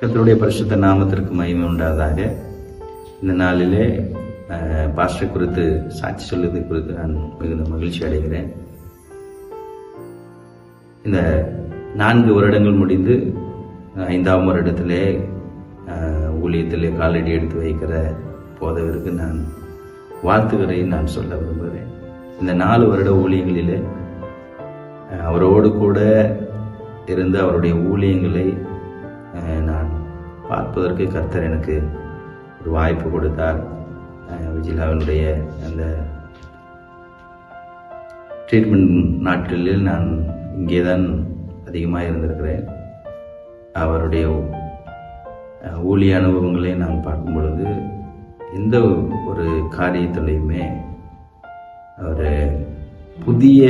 கர்த்தருடைய பரிசுத்த நாமத்திற்கு மகிமை உண்டாதாக. இந்த நாளிலே பாஸ்டர் குறித்து சாட்சி சொல்லுவது குறித்து நான் மிகுந்த மகிழ்ச்சி அடைகிறேன். இந்த 4 வருடங்கள் முடிந்து 5ஆம் வருடத்திலே ஊழியத்திலே காலடி எடுத்து வைக்கிற போதவருக்கு நான் வாழ்த்துக்களை நான் சொல்ல விரும்புகிறேன். இந்த 4 வருட ஊழியங்களிலே அவரோடு கூட இருந்து அவருடைய ஊழியங்களை நான் பார்ப்பதற்கு கர்த்தர் எனக்கு ஒரு வாய்ப்பு கொடுத்தார். விஜிலாவினுடைய அந்த ட்ரீட்மெண்ட் நாட்களில் நான் இங்கே தான் அதிகமாக இருந்திருக்கிறேன். அவருடைய ஊழிய அனுபவங்களை நான் பார்க்கும் பொழுது எந்த ஒரு காரியத்திலையுமே அவர் புதிய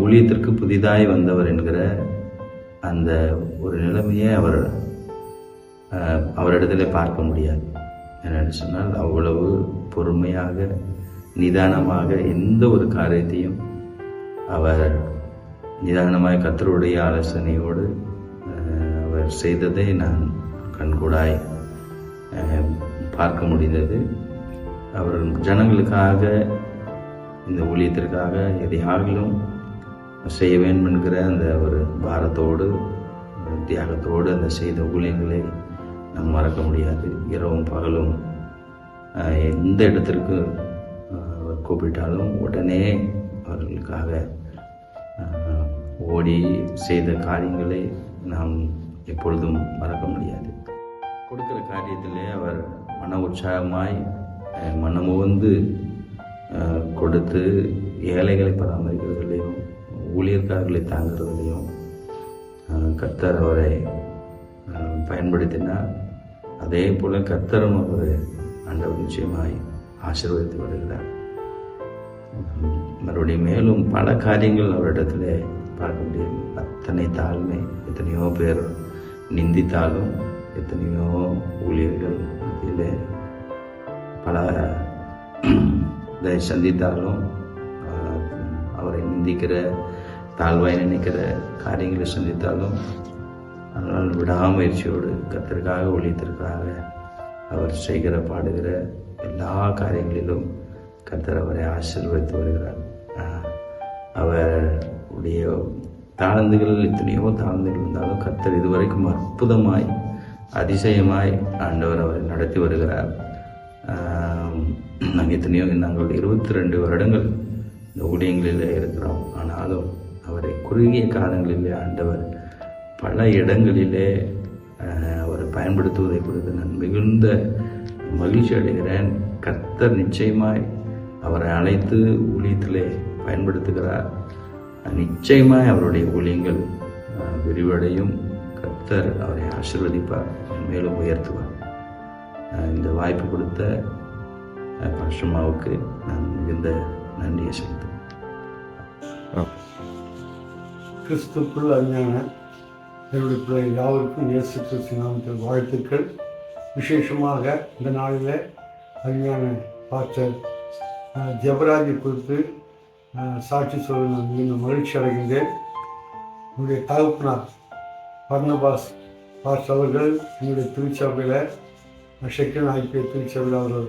ஊழியத்திற்கு புதிதாய் வந்தவர் என்கிற அந்த ஒரு நிலைமையை அவரிடத்தில் பார்க்க முடியாது. என்னென்னு சொன்னால் அவ்வளவு பொறுமையாக நிதானமாக எந்த ஒரு காரியத்தையும் அவர் நிதானமாக கர்த்தருடைய ஆலோசனையோடு அவர் செய்ததை நான் கண்கூடாய் பார்க்க முடிந்தது. அவர் ஜனங்களுக்காக இந்த ஊழியத்திற்காக எதையாகிலும் செய்ய வேண்டும் என்கிற அந்த ஒரு பாரத்தோடு தியாகத்தோடு அந்த செய்த ஊழியங்களை நாம் மறக்க முடியாது. இரவும் பகலும் எந்த இடத்திற்கு கூப்பிட்டாலும் உடனே அவர்களுக்காக ஓடி செய்த காரியங்களை நாம் எப்பொழுதும் மறக்க முடியாது. கொடுக்கிற காரியத்திலே அவர் மன உற்சாகமாய் மனமுவந்து கொடுத்து ஏழைகளை பராமரிக்கிறதுலையும் ஊழியர்காரர்களை தாங்கிறதுலையும் கர்த்தர் அவரை பயன்படுத்தினார். அதே போல கர்த்தரும் அவர் ஆண்டவர் நிச்சயமாய் ஆசீர்வதித்து வருகிறார். மறுபடியும் மேலும் பல காரியங்கள் அவரிடத்துல பார்க்க முடியும். அத்தனை தாழ்மை, எத்தனையோ பேர் நிந்தித்தாலும், எத்தனையோ ஊழியர்கள் மத்தியில் பல இதை சந்தித்தாலும், அவரை நிந்திக்கிற தாழ்வாய் நினைக்கிற காரியங்களை சந்தித்தாலும், அதனால் விடாமுயற்சியோடு கர்த்தருக்காக ஊழியத்திற்காக அவர் செய்கிற பாடுகிற எல்லா காரியங்களிலும் கர்த்தர் அவரை ஆசீர்வதித்து வருகிறார். அவருடைய தாழ்ந்துகள் எத்தனையோ தாழ்ந்துகள் இருந்தாலும் கர்த்தர் இதுவரைக்கும் அற்புதமாய் அதிசயமாய் ஆண்டவர் அவரை நடத்தி வருகிறார். நாங்கள் நாங்கள் 22 வருடங்கள் இந்த ஊழியங்களில் இருக்கிறோம். ஆனாலும் அவரை குறுகிய காலங்களிலே ஆண்டவர் பல இடங்களிலே அவரை பயன்படுத்துவதை குறித்து நான் மிகுந்த மகிழ்ச்சி அடைகிறேன். கர்த்தர் நிச்சயமாய் அவரை அழைத்து ஊழியத்திலே பயன்படுத்துகிறார். நிச்சயமாய் அவருடைய ஊழியங்கள் விரிவடையும். கர்த்தர் அவரை ஆசீர்வதிப்பார், மேலும் உயர்த்துவார். இந்த வாய்ப்பு கொடுத்த பரசுமாவுக்கு நான் மிகுந்த நன்றியை செலுத்துவேன். கிறிஸ்துக்குள் அருமையான என்னுடைய பிள்ளை யாவருக்கும் இயேசு கிறிஸ்து நாமத்தில் வாழ்த்துக்கள். விசேஷமாக இந்த நாளில் அருமையான பாஸ்டர் ஜெபராஜை குறித்து சாட்சி சொல்ல நான் மிகுந்த மகிழ்ச்சி அடைகின்றேன். என்னுடைய தகப்பனார் பர்னபாஸ் பாஸ்டர் அவர்கள் என்னுடைய திருச்சபையில் செகண்ட் ஐபிஏ திருச்சபையில் அவர்கள்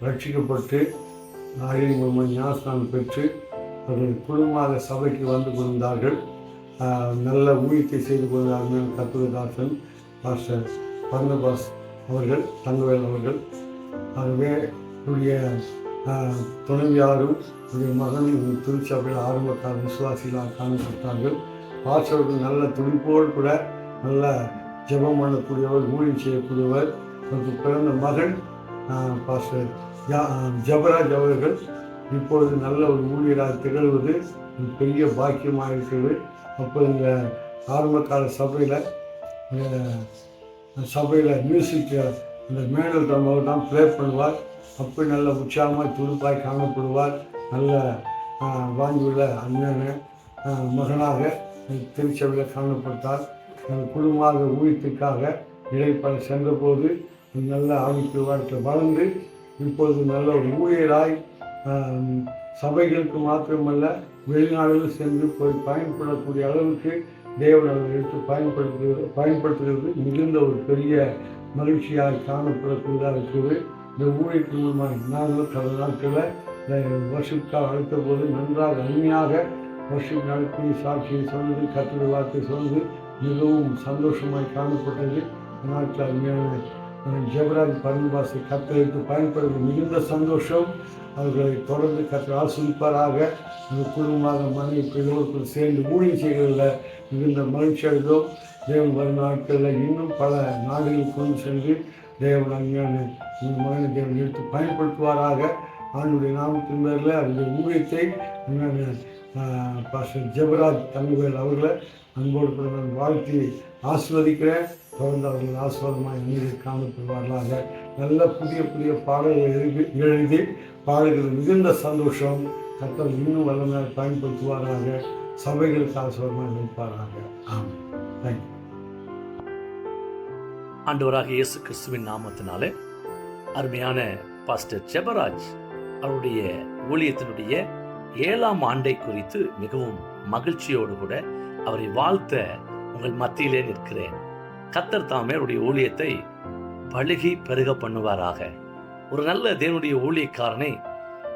ரட்சிக்கப்பட்டு ஆயிரம் மூலமாக ஞானஸ்நானம் பெற்று அவர்கள் குடும்பமாக சபைக்கு வந்து கொண்டார்கள். நல்ல ஊழியத்தை செய்து கொண்டார்கள். கர்த்ததாசன் பாஸ்டர் பர்னபாஸ் அவர்கள், தங்கவேல் அவர்கள். ஆகவே என்னுடைய துணைவியாரும் என்னுடைய மகனும் திருச்சபையில் ஆரம்பக்கார விசுவாசிகளாக காணப்பட்டார்கள். பாஸ்டர்கள் நல்ல துடிப்போடு கூட நல்ல ஜெபம் பண்ணக்கூடியவர், ஊழியம் செய்யக்கூடியவர். அவருக்கு பிறந்த மகன் பாஸ்டர் ஜெபராஜ் அவர்கள் இப்பொழுது நல்ல ஒரு ஊழியராக திகழ்வது பெரிய பாக்கியமாக இருக்கிறது. அப்போ இந்த ஆரம்பகால சபையில் மியூசிக் இந்த மேடல் ட்ரம்மாவை தான் ப்ளே பண்ணுவார். அப்படி நல்ல உற்சாகமாக துடுப்பாய் காணப்படுவார். நல்ல வாங்கியுள்ள அண்ணன் மகனாக திருச்சபையில் காணப்பட்டார். குடும்பமாக ஊழியத்துக்காக இடைப்பட சென்றபோது நல்ல ஆவிக்குரிய வாழ்க்கையில் வளர்ந்து இப்பொழுது நல்ல ஒரு ஊழியராய் சபைகளுக்கு மாத்திரமல்ல வெளிநாடுகள் சென்று போய் பயன்படக்கூடிய அளவுக்கு தேவன் அவர்கள் எடுத்து பயன்படுத்துகிறது மிகுந்த ஒரு பெரிய மகிழ்ச்சியாக காணப்படக்கூடியதாக இருக்குது. இந்த ஊழியத்தின் மூலமாக நாங்கள் கடந்த நாட்களில் வர்ஷிப்காக அழைத்த போது நன்றாக அருமையாக வர்ஷிப் நடத்தி சாட்சியை சொன்னது, கர்த்தருடைய வார்த்தை சொன்னது மிகவும் சந்தோஷமாய் காணப்பட்டது. நாட்டில் அருமையான ஜெபராஜ் பரன்பாஸை கர்த்தருக்கு பயன்படுவது மிகுந்த சந்தோஷம். அவர்களை தொடர்ந்து கர்த்தர் ஆசீர்வதிப்பாராக. அந்த குடும்பமாக மனைவி பிள்ளைகளோடு சேர்ந்து ஊழியம் செய்கிறதில் மிகுந்த மகிழ்ச்சி அடைந்தோம். தேவன் வரும் நாட்களில் இன்னும் பல நாடுகளுக்கு கொண்டு சென்று தேவன் அருமையான இந்த மகனை தேவன் எடுத்து பயன்படுத்துவாராக. ஆண்டுடைய நாமத்தின் பேரில் அவருடைய ஊழியத்தை அருமையான பாஸ்டர் ஜெபராஜ் தங்கவேல் அவர்களை அன்போடு கூட நான் வாழ்த்தி ஆசீர்வதிக்கிறேன். தொடர்ந்து அவர்கள் ஆசீர்வாதமாக அநேகர் காணப்படுவார்களாக. நல்ல புதிய புதிய பாடல்களை எழுதி பாடுகிறது மிகுந்த சந்தோஷம். கர்த்தர் இன்னும் வல்லமையாக பயன்படுத்துவாராக. சபைகளுக்கு ஆசீர்வாதமாக இருப்பாராக. ஆமாம். தேங்க்யூ. ஆண்டவராக இயேசு கிறிஸ்துவின் நாமத்தினாலே அருமையான பாஸ்டர் ஜெபராஜ் அவருடைய ஊழியத்தினுடைய 7ஆம் ஆண்டை குறித்து மிகவும் மகிழ்ச்சியோடு கூட அவரை வாழ்த்த உங்கள் மத்தியிலே நிற்கிறேன். கர்த்தர் தாமே அவருடைய ஊழியத்தை பழுகி பெருக பண்ணுவாராக. ஒரு நல்ல தேவனுடைய ஊழியக்காரனை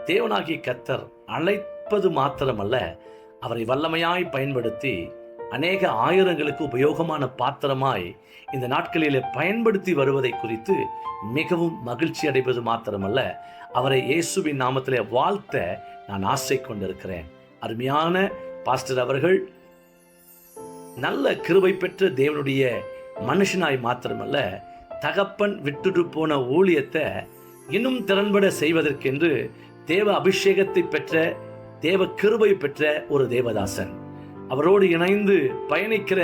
தேவனாகிய கர்த்தர் அழைப்பது மாத்திரமல்ல, அவரை வல்லமையாய் பயன்படுத்தி அநேக ஆயிரங்களுக்கு உபயோகமான பாத்திரமாய் இந்த நாட்களிலே பயன்படுத்தி வருவதை குறித்து மிகவும் மகிழ்ச்சி அடைவது மாத்திரமல்ல, அவரை இயேசுவின் நாமத்திலே வாழ்த்த நான் ஆசை கொண்டிருக்கிறேன். அருமையான பாஸ்டர் அவர்கள் நல்ல கிருபை பெற்ற தேவனுடைய மனுஷனாய் மாத்திரமல்ல, தகப்பன் விட்டுட்டு போன ஊழியத்தை இன்னும் திறன்பட செய்வதற்கென்று தேவ அபிஷேகத்தை பெற்ற தேவ கிருபை பெற்ற ஒரு தேவதாசன். அவரோடு இணைந்து பயணிக்கிற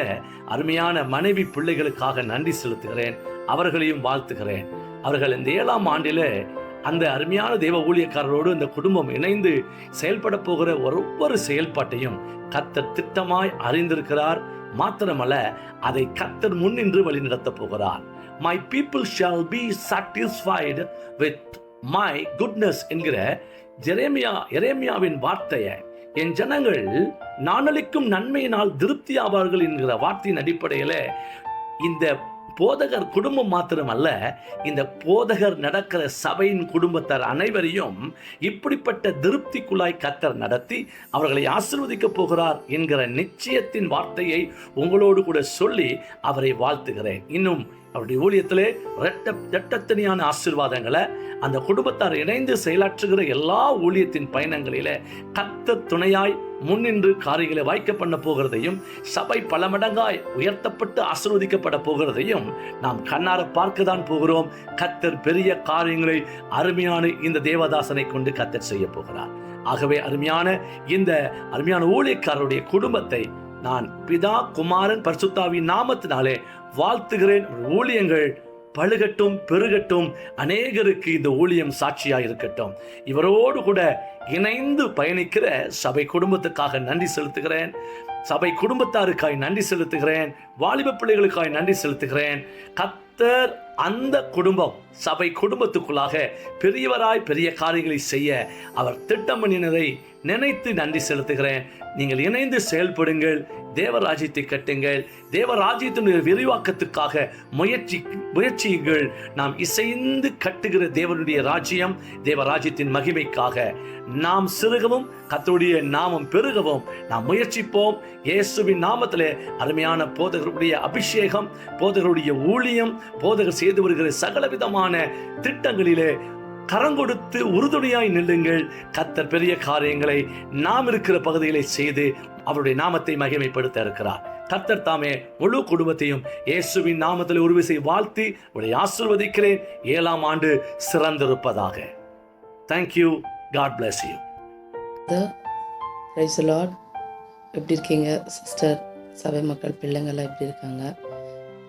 அருமையான மனைவி பிள்ளைகளுக்காக நன்றி செலுத்துகிறேன். அவர்களையும் வாழ்த்துகிறேன். அவர்கள் இந்த 7ஆம் ஆண்டில் அந்த அருமையான தேவ ஊழியக்காரரோடு இந்த குடும்பம் இணைந்து செயல்பட போகிற ஒவ்வொரு செயல்பாட்டையும் கர்த்தர் திட்டமாய் அறிந்திருக்கிறார். மாத்திரமல்ல, அதை கர்த்தர் முன்னின்று வழி நடத்த போகிறார். My people shall be satisfied with my goodness என்கிற எரேமியாவின் வார்த்தையை, என் ஜனங்கள் நானளிக்கும் நன்மையினால் திருப்தி ஆவார்கள் என்கிற வார்த்தையின் அடிப்படையில் இந்த போதகர் குடும்பம் மாத்திரமல்ல, இந்த போதகர் நடக்கிற சபையின் குடும்பத்தார் அனைவரையும் இப்படிப்பட்ட திருப்திக்குள்ளாய் கர்த்தர் நடத்தி அவர்களை ஆசீர்வதிக்க போகிறார் என்கிற நிச்சயத்தின் வார்த்தையை உங்களோடு கூட சொல்லி அவரை வாழ்த்துகிறேன். இன்னும் அவருடைய ஊழியத்திலே இரட்டத்தனியான ஆசீர்வாதங்களை அந்த குடும்பத்தார் இணைந்து செயலாற்றுகிற எல்லா ஊழியத்தின் பயணங்களிலே கர்த்தர் துணையாய் முன்னின்று காரியங்களை வாய்க்க பண்ண போகிறதையும், சபை பல மடங்காய் உயர்த்தப்பட்டு ஆசீர்வதிக்கப்பட போகிறதையும் நாம் கண்ணார பார்க்கத்தான் போகிறோம். கர்த்தர் பெரிய காரியங்களை அருமையான இந்த தேவதாசனை கொண்டு கர்த்தர் செய்ய போகிறார். ஆகவே இந்த அருமையான ஊழியக்காரருடைய குடும்பத்தை நான் பிதா குமாரன் பரிசுத்தாவின் நாமத்தினாலே வாழ்த்துகிறேன். ஊழியங்கள் பழுகட்டும், பெருகட்டும், அநேகருக்கு இந்த ஊழியம் சாட்சியாக இருக்கட்டும். இவரோடு கூட இணைந்து பயணிக்கிற சபை குடும்பத்துக்காக நன்றி செலுத்துகிறேன். சபை குடும்பத்தாருக்காய் நன்றி செலுத்துகிறேன். வாலிப பிள்ளைகளுக்காய் நன்றி செலுத்துகிறேன். கர்த்தர் அந்த குடும்பம் சபை குடும்பத்துக்குள்ளாக பெரியவராய் பெரிய காரியங்களை செய்ய அவர் திட்டம் பண்ணினதை நினைத்து நன்றி செலுத்துகிறேன். நீங்கள் இணைந்து செயல்படுங்கள், தேவராஜ்யத்தை கட்டுங்கள், தேவராஜ்யத்தினுடைய விரிவாக்கத்துக்காக முயற்சியுங்கள். நாம் இசைந்து கட்டுகிற தேவனுடைய ராஜ்யம், தேவராஜ்யத்தின் மகிமைக்காக நாம் சிறுகவும் கர்த்தருடைய நாமம் பெருகவும் நாம் முயற்சிப்போம். இயேசுவின் நாமத்திலே அருமையான போதகருடைய அபிஷேகம், போதகருடைய ஊழியம், போதகர் செய்து வருகிற சகலவிதமான திட்டங்களிலே கரங்கொடுத்து உறுதுணையாய் நில்லுங்கள். கர்த்தர் பெரிய காரியங்களை நாம் இருக்கிற பகுதிகளை செய்து அவருடைய நாமத்தை மகிமைப்படுத்த இருக்கிறார். கர்த்தர் தாமே முழு குடும்பத்தையும் இயேசுவின் நாமத்தில் ஒரு விசை வாழ்த்தி உங்களை ஆசீர்வதிக்கிறேன். 7ஆம் ஆண்டு சிறந்திருப்பதாக. Thank you. God bless you. Praise the Lord. எப்படி இருக்கீங்க சிஸ்டர்? சபை மக்கள் பிள்ளைங்கள்லாம் எப்படி இருக்காங்க?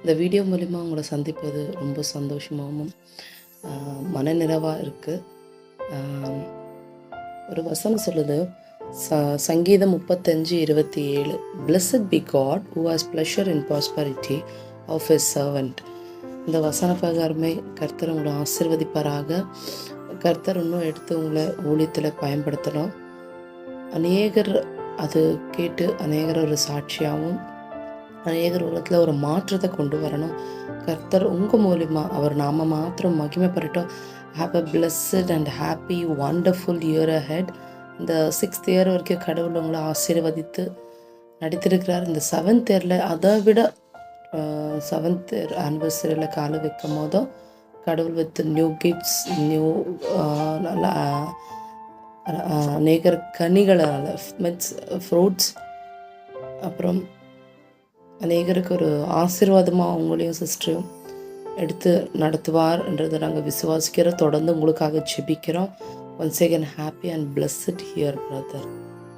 இந்த வீடியோ மூலிமா உங்களை சந்திப்பது ரொம்ப சந்தோஷமாகவும் மனநிறைவாக இருக்குது. ஒரு வசனம் சொல்லுது, சங்கீதம் 35:27, Blessed be God who has pleasure in prosperity of his servant. இந்த வசன பிரகாரமே கர்த்தர் உங்களை ஆசீர்வதிப்பாராக. கர்த்தர் இன்னும் எடுத்து உங்களை ஊழியத்தில் பயன்படுத்தலாம். அநேகர் அது கேட்டு அநேகர் ஒரு சாட்சியாகவும் அநேகர் உலகத்தில் ஒரு மாற்றத்தை கொண்டு வரணும். கர்த்தர் உங்கள் மூலிமா அவர் நாம மாத்திரம் மகிமைப்படட்டும். Have a blessed and happy wonderful year ahead. இந்த 6th இயர் வரைக்கும் கடவுள் உங்களை ஆசீர்வதித்து நடித்திருக்கிறார். இந்த 7th இயரில் அதை விட 7th இயர் ஆனிவர்சரியில் காலை வைக்கும் போதும் கடவுள் வித் நியூ கிஃப்ட்ஸ், நியூ நல்லா அநேகர் கனிகளால் மீன்ஸ் ஃப்ரூட்ஸ், அப்புறம் அநேகருக்கு ஒரு ஆசீர்வாதமாக உங்களையும் சிஸ்டரையும் எடுத்து நடத்துவார்ன்றதை நாங்கள் விசுவாசிக்கிறோம். தொடர்ந்து உங்களுக்காக ஜெபிக்கிறோம். Once again happy and blessed here brother.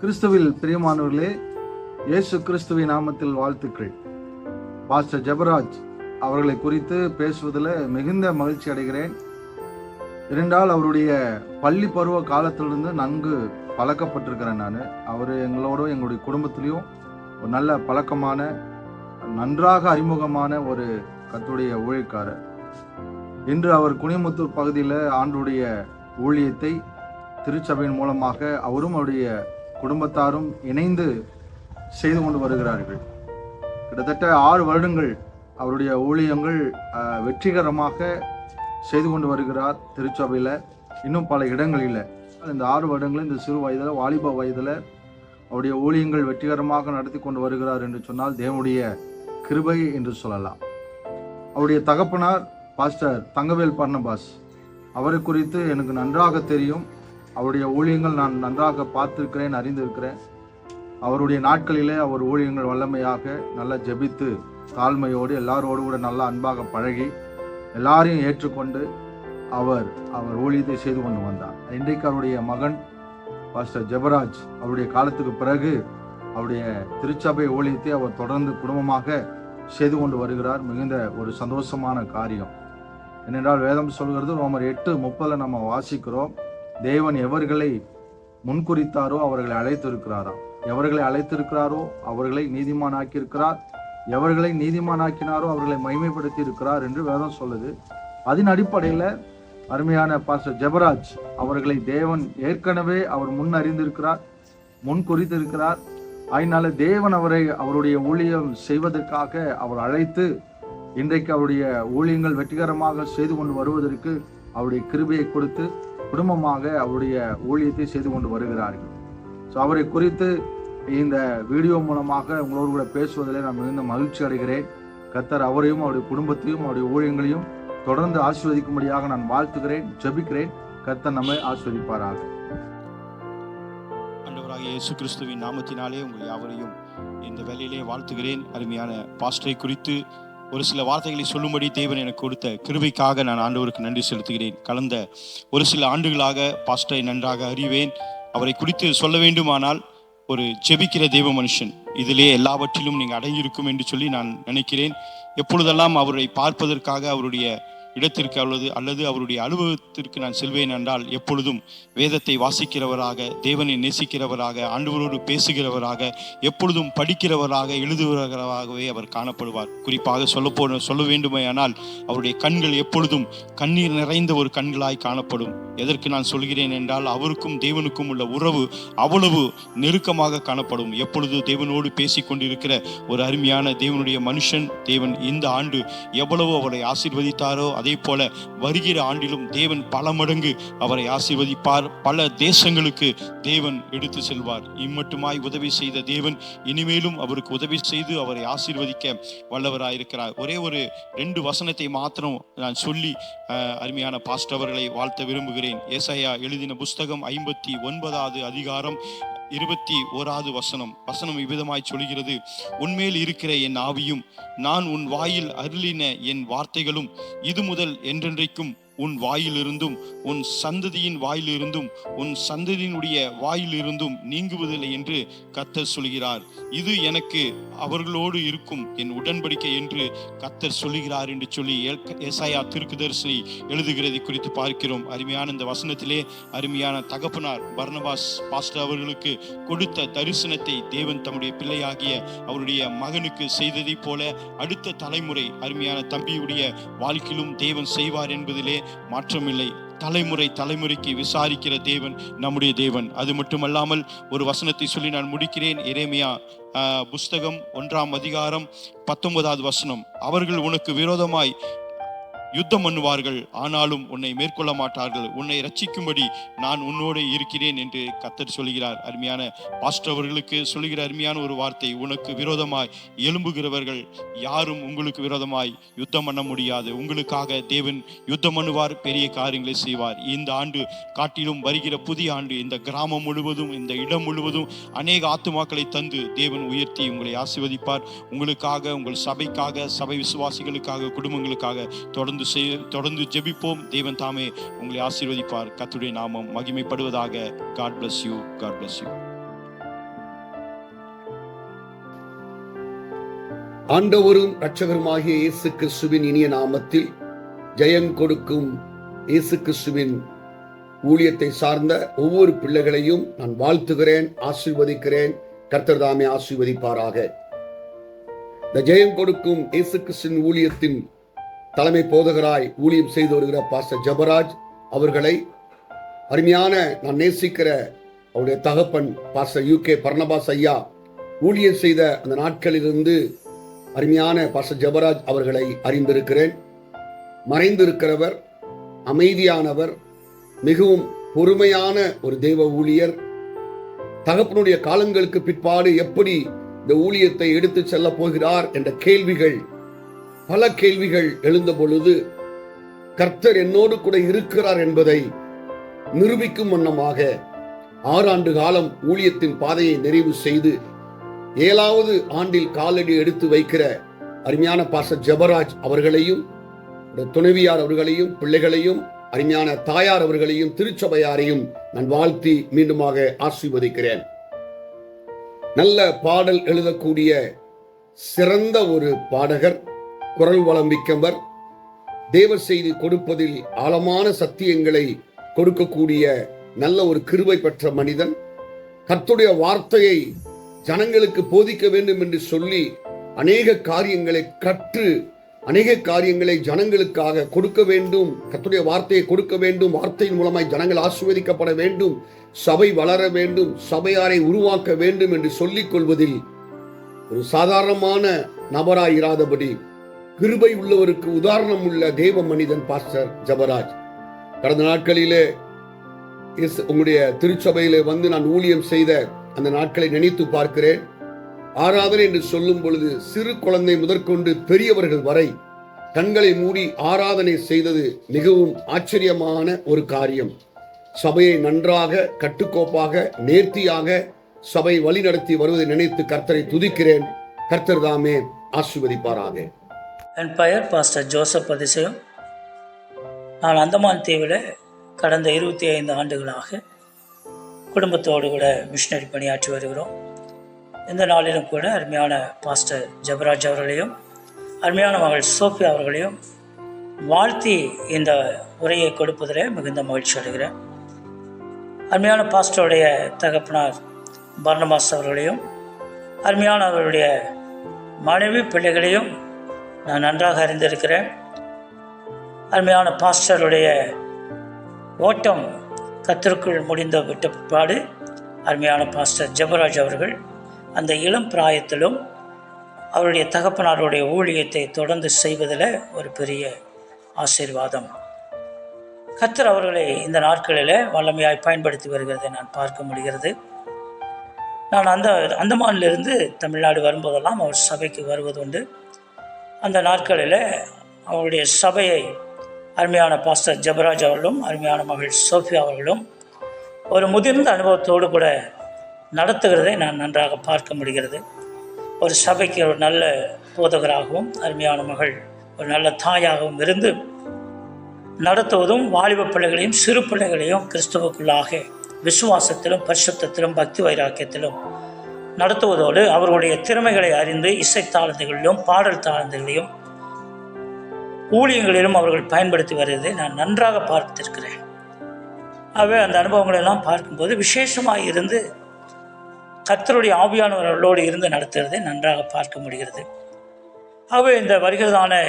கிறிஸ்துவில் பிரியமானவர்களே, இயேசு கிறிஸ்துவின் நாமத்தில் வாழ்த்துக்கள். பாஸ்டர் ஜெபராஜ் அவர்களை குறித்து பேசுவதில் மிகுந்த மகிழ்ச்சி அடைகிறேன். இரண்டால் அவருடைய பள்ளி பருவ காலத்திலிருந்து நன்கு பழக்கப்பட்டிருக்கிறேன். நான் அவர் எங்களோட எங்களுடைய குடும்பத்திலையும் ஒரு நல்ல பழக்கமான நன்றாக அறிமுகமான ஒரு கர்த்தருடைய ஊழியக்காரர். இன்று அவர் குனிமுத்தூர் பகுதியில் ஆண்டுடைய ஊழியத்தை திருச்சபையின் மூலமாக அவரும் அவருடைய குடும்பத்தாரும் இணைந்து செய்து கொண்டு வருகிறார்கள். கிட்டத்தட்ட 6 வருடங்கள் அவருடைய ஊழியங்கள் வெற்றிகரமாக செய்து கொண்டு வருகிறார் திருச்சபையில், இன்னும் பல இடங்களில். இந்த 6 வருடங்களும் இந்த சிறு வயதில், வாலிப வயதில் அவருடைய ஊழியங்கள் வெற்றிகரமாக நடத்தி கொண்டு வருகிறார் என்று சொன்னால் தேவனுடைய கிருபை என்று சொல்லலாம். அவருடைய தகப்பனார் பாஸ்டர் தங்கவேல் பர்னபாஸ், அவரை குறித்து எனக்கு நன்றாக தெரியும். அவருடைய ஊழியங்கள் நான் நன்றாக பார்த்திருக்கிறேன், அறிந்திருக்கிறேன். அவருடைய நாட்களிலே அவர் ஊழியங்கள் வல்லமையாக நல்லா ஜெபித்து தாழ்மையோடு எல்லாரோடு கூட நல்லா அன்பாக பழகி எல்லாரையும் ஏற்றுக்கொண்டு அவர் ஊழியத்தை செய்து கொண்டு வந்தார். இன்றைக்கு அவருடைய மகன் பாஸ்டர் ஜெபராஜ் அவருடைய காலத்துக்கு பிறகு அவருடைய திருச்சபை ஊழியத்தை அவர் தொடர்ந்து குடும்பமாக செய்து கொண்டு வருகிறார். மிகுந்த ஒரு சந்தோஷமான காரியம். ஏனென்றால் வேதம் சொல்கிறது, ரோமர் 8:30 நம்ம வாசிக்கிறோம், தேவன் எவர்களை முன்குறித்தாரோ அவர்களை அழைத்திருக்கிறாராம். எவர்களை அழைத்திருக்கிறாரோ அவர்களை நீதிமானாக்கி இருக்கிறார், எவர்களை நீதிமானாக்கினாரோ அவர்களை மகிமைப்படுத்தி இருக்கிறார் என்று வேதம் சொல்லுது. அதன் அடிப்படையில் அருமையான பாஸ்டர் ஜெபராஜ் அவர்களை தேவன் ஏற்கனவே அவர் முன் அறிந்திருக்கிறார், முன் குறித்திருக்கிறார். அதனால தேவன் அவருடைய ஊழியம் செய்வதற்காக அவர் அழைத்து இன்றைக்கு அவருடைய ஊழியங்கள் வெற்றிகரமாக செய்து கொண்டு வருவதற்கு அவருடைய கிருபையை கொடுத்து குடும்பமாக அவருடைய ஊழியத்தை செய்து கொண்டு வருகிறார்கள். ஸோ அவரை குறித்து இந்த வீடியோ மூலமாக உங்களோடு கூட பேசுவதில் நான் மிகுந்த மகிழ்ச்சி அடைகிறேன். கர்த்தர் அவரையும் அவருடைய குடும்பத்தையும் அவருடைய ஊழியங்களையும் தொடர்ந்து ஆசீர்வதிக்கும்படியாக நான் வாழ்த்துகிறேன், ஜெபிக்கிறேன். கர்த்தர் நம்மை ஆசீர்வதிப்பாராக. ஆண்டவராகிய இயேசு கிறிஸ்துவின் நாமத்தினாலே உங்கள் யாவரையும் இந்த வேளையிலே வாழ்த்துகிறேன். அருமையான பாஸ்டரை குறித்து ஒரு சில வார்த்தைகளை சொல்லும்படி தேவன் எனக்கு கொடுத்த கிருபைக்காக நான் ஆண்டவருக்கு நன்றி செலுத்துகிறேன். கடந்த ஒரு சில ஆண்டுகளாக பாஸ்டரை நன்றாக அறிவேன். அவரை குறித்து சொல்ல வேண்டுமானால் ஒரு ஜெபிக்கிற தேவ மனுஷன், இதிலே எல்லாவற்றிலும் நீங்கள் அடங்கியிருக்கும் என்று சொல்லி நான் நினைக்கிறேன். எப்பொழுதெல்லாம் அவரை பார்ப்பதற்காக அவருடைய இடத்திற்கு அல்லது அவருடைய அலுவலகத்திற்கு நான் செல்வேன் என்றால் எப்பொழுதும் வேதத்தை வாசிக்கிறவராக, தேவனை நேசிக்கிறவராக, ஆண்டவரோடு பேசுகிறவராக, எப்பொழுதும் படிக்கிறவராக, எழுதுகிறவராகவே அவர் காணப்படுவார். குறிப்பாக சொல்ல வேண்டுமேயானால் அவருடைய கண்கள் எப்பொழுதும் கண்ணீர் நிறைந்த ஒரு கண்களாய் காணப்படும். எதற்கு நான் சொல்கிறேன் என்றால் அவருக்கும் தேவனுக்கும் உள்ள உறவு அவ்வளவு நெருக்கமாக காணப்படும். எப்பொழுது தேவனோடு பேசிக் கொண்டிருக்கிற ஒரு அருமையான தேவனுடைய மனுஷன். தேவன் இந்த ஆண்டு எவ்வளவு அவரை ஆசீர்வதித்தாரோ அதே போல வருகிற ஆண்டிலும் தேவன் பல மடங்கு அவரை ஆசீர்வதிப்பார். பல தேசங்களுக்கு தேவன் எடுத்து செல்வார். இம்மட்டுமாய் உதவி செய்த தேவன் இனிமேலும் அவருக்கு உதவி செய்து அவரை ஆசீர்வதிக்க வல்லவராயிருக்கிறார். ஒரே ஒரு 2 வசனத்தை மாத்திரம் நான் சொல்லி அருமையான பாஸ்டர் அவர்களை வாழ்த்த விரும்புகிறேன். ஏசாயா எழுதின புஸ்தகம் 59வது அதிகாரம் 21வது வசனம் இவ்விதமாய் சொல்கிறது, உன்மேல் இருக்கிற என் ஆவியும் நான் உன் வாயில் அருளின என் வார்த்தைகளும் இது முதல் என்றென்றைக்கும் உன் வாயிலிருந்தும் உன் சந்ததியின் வாயிலிருந்தும் உன் சந்ததியினுடைய வாயிலிருந்தும் நீங்குவதில்லை என்று கர்த்தர் சொல்கிறார். இது எனக்கு அவர்களோடு இருக்கும் என் உடன்படிக்கை என்று கர்த்தர் சொல்லுகிறார் என்று சொல்லி ஏசாயா தீர்க்கதரிசி எழுதுகிறதை குறித்து பார்க்கிறோம். அருமையான இந்த வசனத்திலே அருமையான தகப்பனார் பர்னபாஸ் பாஸ்டர் அவர்களுக்கு கொடுத்த தரிசனத்தை தேவன் தம்முடைய பிள்ளையாகிய அவருடைய மகனுக்கு செய்ததை போல அடுத்த தலைமுறை அருமையான தம்பியுடைய வாழ்க்கையிலும் தேவன் செய்வார் என்பதிலே மாற்றமில்லை. தலைமுறைக்கு விசாரிக்கிற தேவன் நம்முடைய தேவன். அது மட்டுமல்லாமல் ஒரு வசனத்தை சொல்லி நான் முடிக்கிறேன். எரேமியா புஸ்தகம் 1ஆம் அதிகாரம் 19வது வசனம், அவர்கள் உனக்கு விரோதமாய் யுத்தம் பண்ணுவார்கள், ஆனாலும் உன்னை மேற்கொள்ள மாட்டார்கள், உன்னை ரட்சிக்கும்படி நான் உன்னோடு இருக்கிறேன் என்று கர்த்தர் சொல்கிறார். அருமையான பாஸ்டர் அவர்களுக்கு சொல்லுகிற அருமையான ஒரு வார்த்தை, உனக்கு விரோதமாய் எழும்புகிறவர்கள் யாரும் உங்களுக்கு விரோதமாய் யுத்தம் பண்ண முடியாது. உங்களுக்காக தேவன் யுத்தம் பண்ணுவார், பெரிய காரியங்களை செய்வார். இந்த ஆண்டு காட்டிலும் வருகிற புதிய ஆண்டு இந்த கிராமம் முழுவதும், இந்த இடம் முழுவதும் அநேக ஆத்துமாக்களை தந்து தேவன் உயர்த்தி உங்களை ஆசீர்வதிப்பார். உங்களுக்காக, உங்கள் சபைக்காக, சபை விசுவாசிகளுக்காக, குடும்பங்களுக்காக தொடர்ந்து ஜெபிப்போம். தேவன் தாமே உங்களை ஆசீர்வதிப்பார். கர்த்தருடைய நாமம் மகிமைப்படுவதாக. God bless you. God bless you. ஆண்டவரும் இரட்சகருமாகிய இயேசு கிறிஸ்துவின் இனிய நாமத்தில் ஜெயம் கொடுக்கும் இயேசு கிறிஸ்துவின் ஊழியத்தை சார்ந்த ஒவ்வொரு பிள்ளைகளையும் நான் வாழ்த்துகிறேன், ஆசீர்வதிக்கிறேன். கர்த்தர் தாமே ஆசீர்வதிப்பாராக. இந்த ஜெயம் கொடுக்கும் இயேசு கிறிஸ்துவின் ஊழியத்தின் தலைமை போதகராய் ஊழியம் செய்து வருகிற பாஸ்டர் ஜெபராஜ் அவர்களை, அருமையான நான் நேசிக்கிற அவருடைய தகப்பன் பாஸ்டர் UK பர்னபாஸ் ஐயா ஊழியம் செய்த அந்த நாட்களிலிருந்து அருமையான பாஸ்டர் ஜெபராஜ் அவர்களை அறிந்திருக்கிறேன். மறைந்திருக்கிறவர், அமைதியானவர், மிகவும் பொறுமையான ஒரு தெய்வ ஊழியர். தகப்பனுடைய காலங்களுக்கு பிற்பாடு எப்படி இந்த ஊழியத்தை எடுத்து செல்ல போகிறார் என்ற கேள்விகள், பல கேள்விகள் எழுந்த பொழுது கர்த்தர் என்னோடு கூட இருக்கிறார் என்பதை நிரூபிக்கும் வண்ணமாக 6 ஆண்டு காலம் ஊழியத்தின் பாதையை நிறைவு செய்து 7வது ஆண்டில் காலடி எடுத்து வைக்கிற அருமையான பாஸ்டர் ஜெபராஜ் அவர்களையும், துணைவியார் அவர்களையும், பிள்ளைகளையும், அருமையான தாயார் அவர்களையும், திருச்சபையாரையும் நான் வாழ்த்தி மீண்டுமாக ஆசீர்வதிக்கிறேன். நல்ல பாடல் எழுதக்கூடிய சிறந்த ஒரு பாடகர், குரல் வளம் மிக்கவர், தேவ செய்தி கொடுப்பதில் ஆழமான சத்தியங்களை கொடுக்கக்கூடிய நல்ல ஒரு கிருபை பெற்ற மனிதன். கர்த்தருடைய வார்த்தையை ஜனங்களுக்கு போதிக்க வேண்டும் என்று சொல்லி அநேக காரியங்களை கற்று, அநேக காரியங்களை ஜனங்களுக்காக கொடுக்க வேண்டும். கர்த்தருடைய வார்த்தையை கொடுக்க வேண்டும். வார்த்தையின் மூலமாய் ஜனங்கள் ஆசீர்வதிக்கப்பட வேண்டும், சபை வளர வேண்டும், சபையாரை உருவாக்க வேண்டும் என்று சொல்லிக் கொள்வதில் ஒரு சாதாரணமான நபராயிராதபடி கிருபை உள்ளவருக்கு உதாரணம் உள்ள தேவ மனிதன் பாஸ்டர் ஜெபராஜ். கடந்த நாட்களிலே உங்களுடைய திருச்சபையிலே வந்து நான் ஊழியம் செய்த அந்த நாட்களை நினைத்து பார்க்கிறேன். ஆராதனை என்று சொல்லும் பொழுது சிறு குழந்தை முதற்கொண்டு பெரியவர்கள் வரை கண்களை மூடி ஆராதனை செய்தது மிகவும் ஆச்சரியமான ஒரு காரியம். சபையை நன்றாக, கட்டுக்கோப்பாக, நேர்த்தியாக சபை வழி நடத்தி வருவதை நினைத்து கர்த்தரை துதிக்கிறேன். கர்த்தர் தாமே ஆசீர்வதிப்பாராக. என் பெயர் பாஸ்டர் ஜோசப் அதிசயம். நான் அந்தமான் தீவில் கடந்த 25 ஆண்டுகளாக குடும்பத்தோடு கூட மிஷனரி பணியாற்றி வருகிறோம். இந்த நாளிலும் கூட அருமையான பாஸ்டர் ஜெபராஜ் அவர்களையும், அருமையான மகள் சோஃபியா அவர்களையும் வாழ்த்தி இந்த உரையை கொடுப்பதில் மிகுந்த மகிழ்ச்சி அடைகிறேன். அருமையான பாஸ்டருடைய தகப்பனார் பர்னபாஸ் அவர்களையும், அருமையான அவருடைய மனைவி பிள்ளைகளையும் நான் நன்றாக அறிந்திருக்கிறேன். அருமையான பாஸ்டருடைய ஓட்டம் கர்த்தருக்குள் முடிந்த விட்ட பிற்பாடு அருமையான பாஸ்டர் ஜெபராஜ் அவர்கள் அந்த இளம் பிராயத்திலும் அவருடைய தகப்பனாருடைய ஊழியத்தை தொடர்ந்து செய்வதில் ஒரு பெரிய ஆசீர்வாதம். கர்த்தர் அவர்களை இந்த நாட்களில் வல்லமையாய் பயன்படுத்தி வருகிறதை நான் பார்க்க முடிகிறது. நான் அந்தமானிலிருந்து தமிழ்நாடு வரும்போதெல்லாம் அவர் சபைக்கு வருவதுண்டு. அந்த நாட்களில் அவருடைய சபையை அருமையான பாஸ்டர் ஜெபராஜ் அவர்களும், அருமையான மகள் சோஃபியா அவர்களும் ஒரு முதிர்ந்த அனுபவத்தோடு கூட நடத்துகிறதை நான் நன்றாக பார்க்க முடிகிறது. ஒரு சபைக்கு ஒரு நல்ல போதகராகவும், அருமையான மகள் ஒரு நல்ல தாயாகவும் இருந்து நடத்துவதும், வாலிப பிள்ளைகளையும் சிறு பிள்ளைகளையும் கிறிஸ்துவுக்குள்ளாக விசுவாசத்திலும், பரிசுத்தத்திலும், பக்தி வைராக்கியத்திலும் நடத்துவதோடு அவர்களுடைய திறமைகளை அறிந்து இசை தாளந்துகளிலும், பாடல் தாளந்துகளிலும், ஊழியங்களிலும் அவர்கள் பயன்படுத்தி வருவதை நான் நன்றாக பார்த்திருக்கிறேன். ஆகவே அந்த அனுபவங்களெல்லாம் பார்க்கும்போது விசேஷமாக இருந்து கர்த்தருடைய ஆவியானவர்களோடு இருந்து நடத்துகிறதை நன்றாக பார்க்க முடிகிறது. ஆகவே இந்த வருகிறதான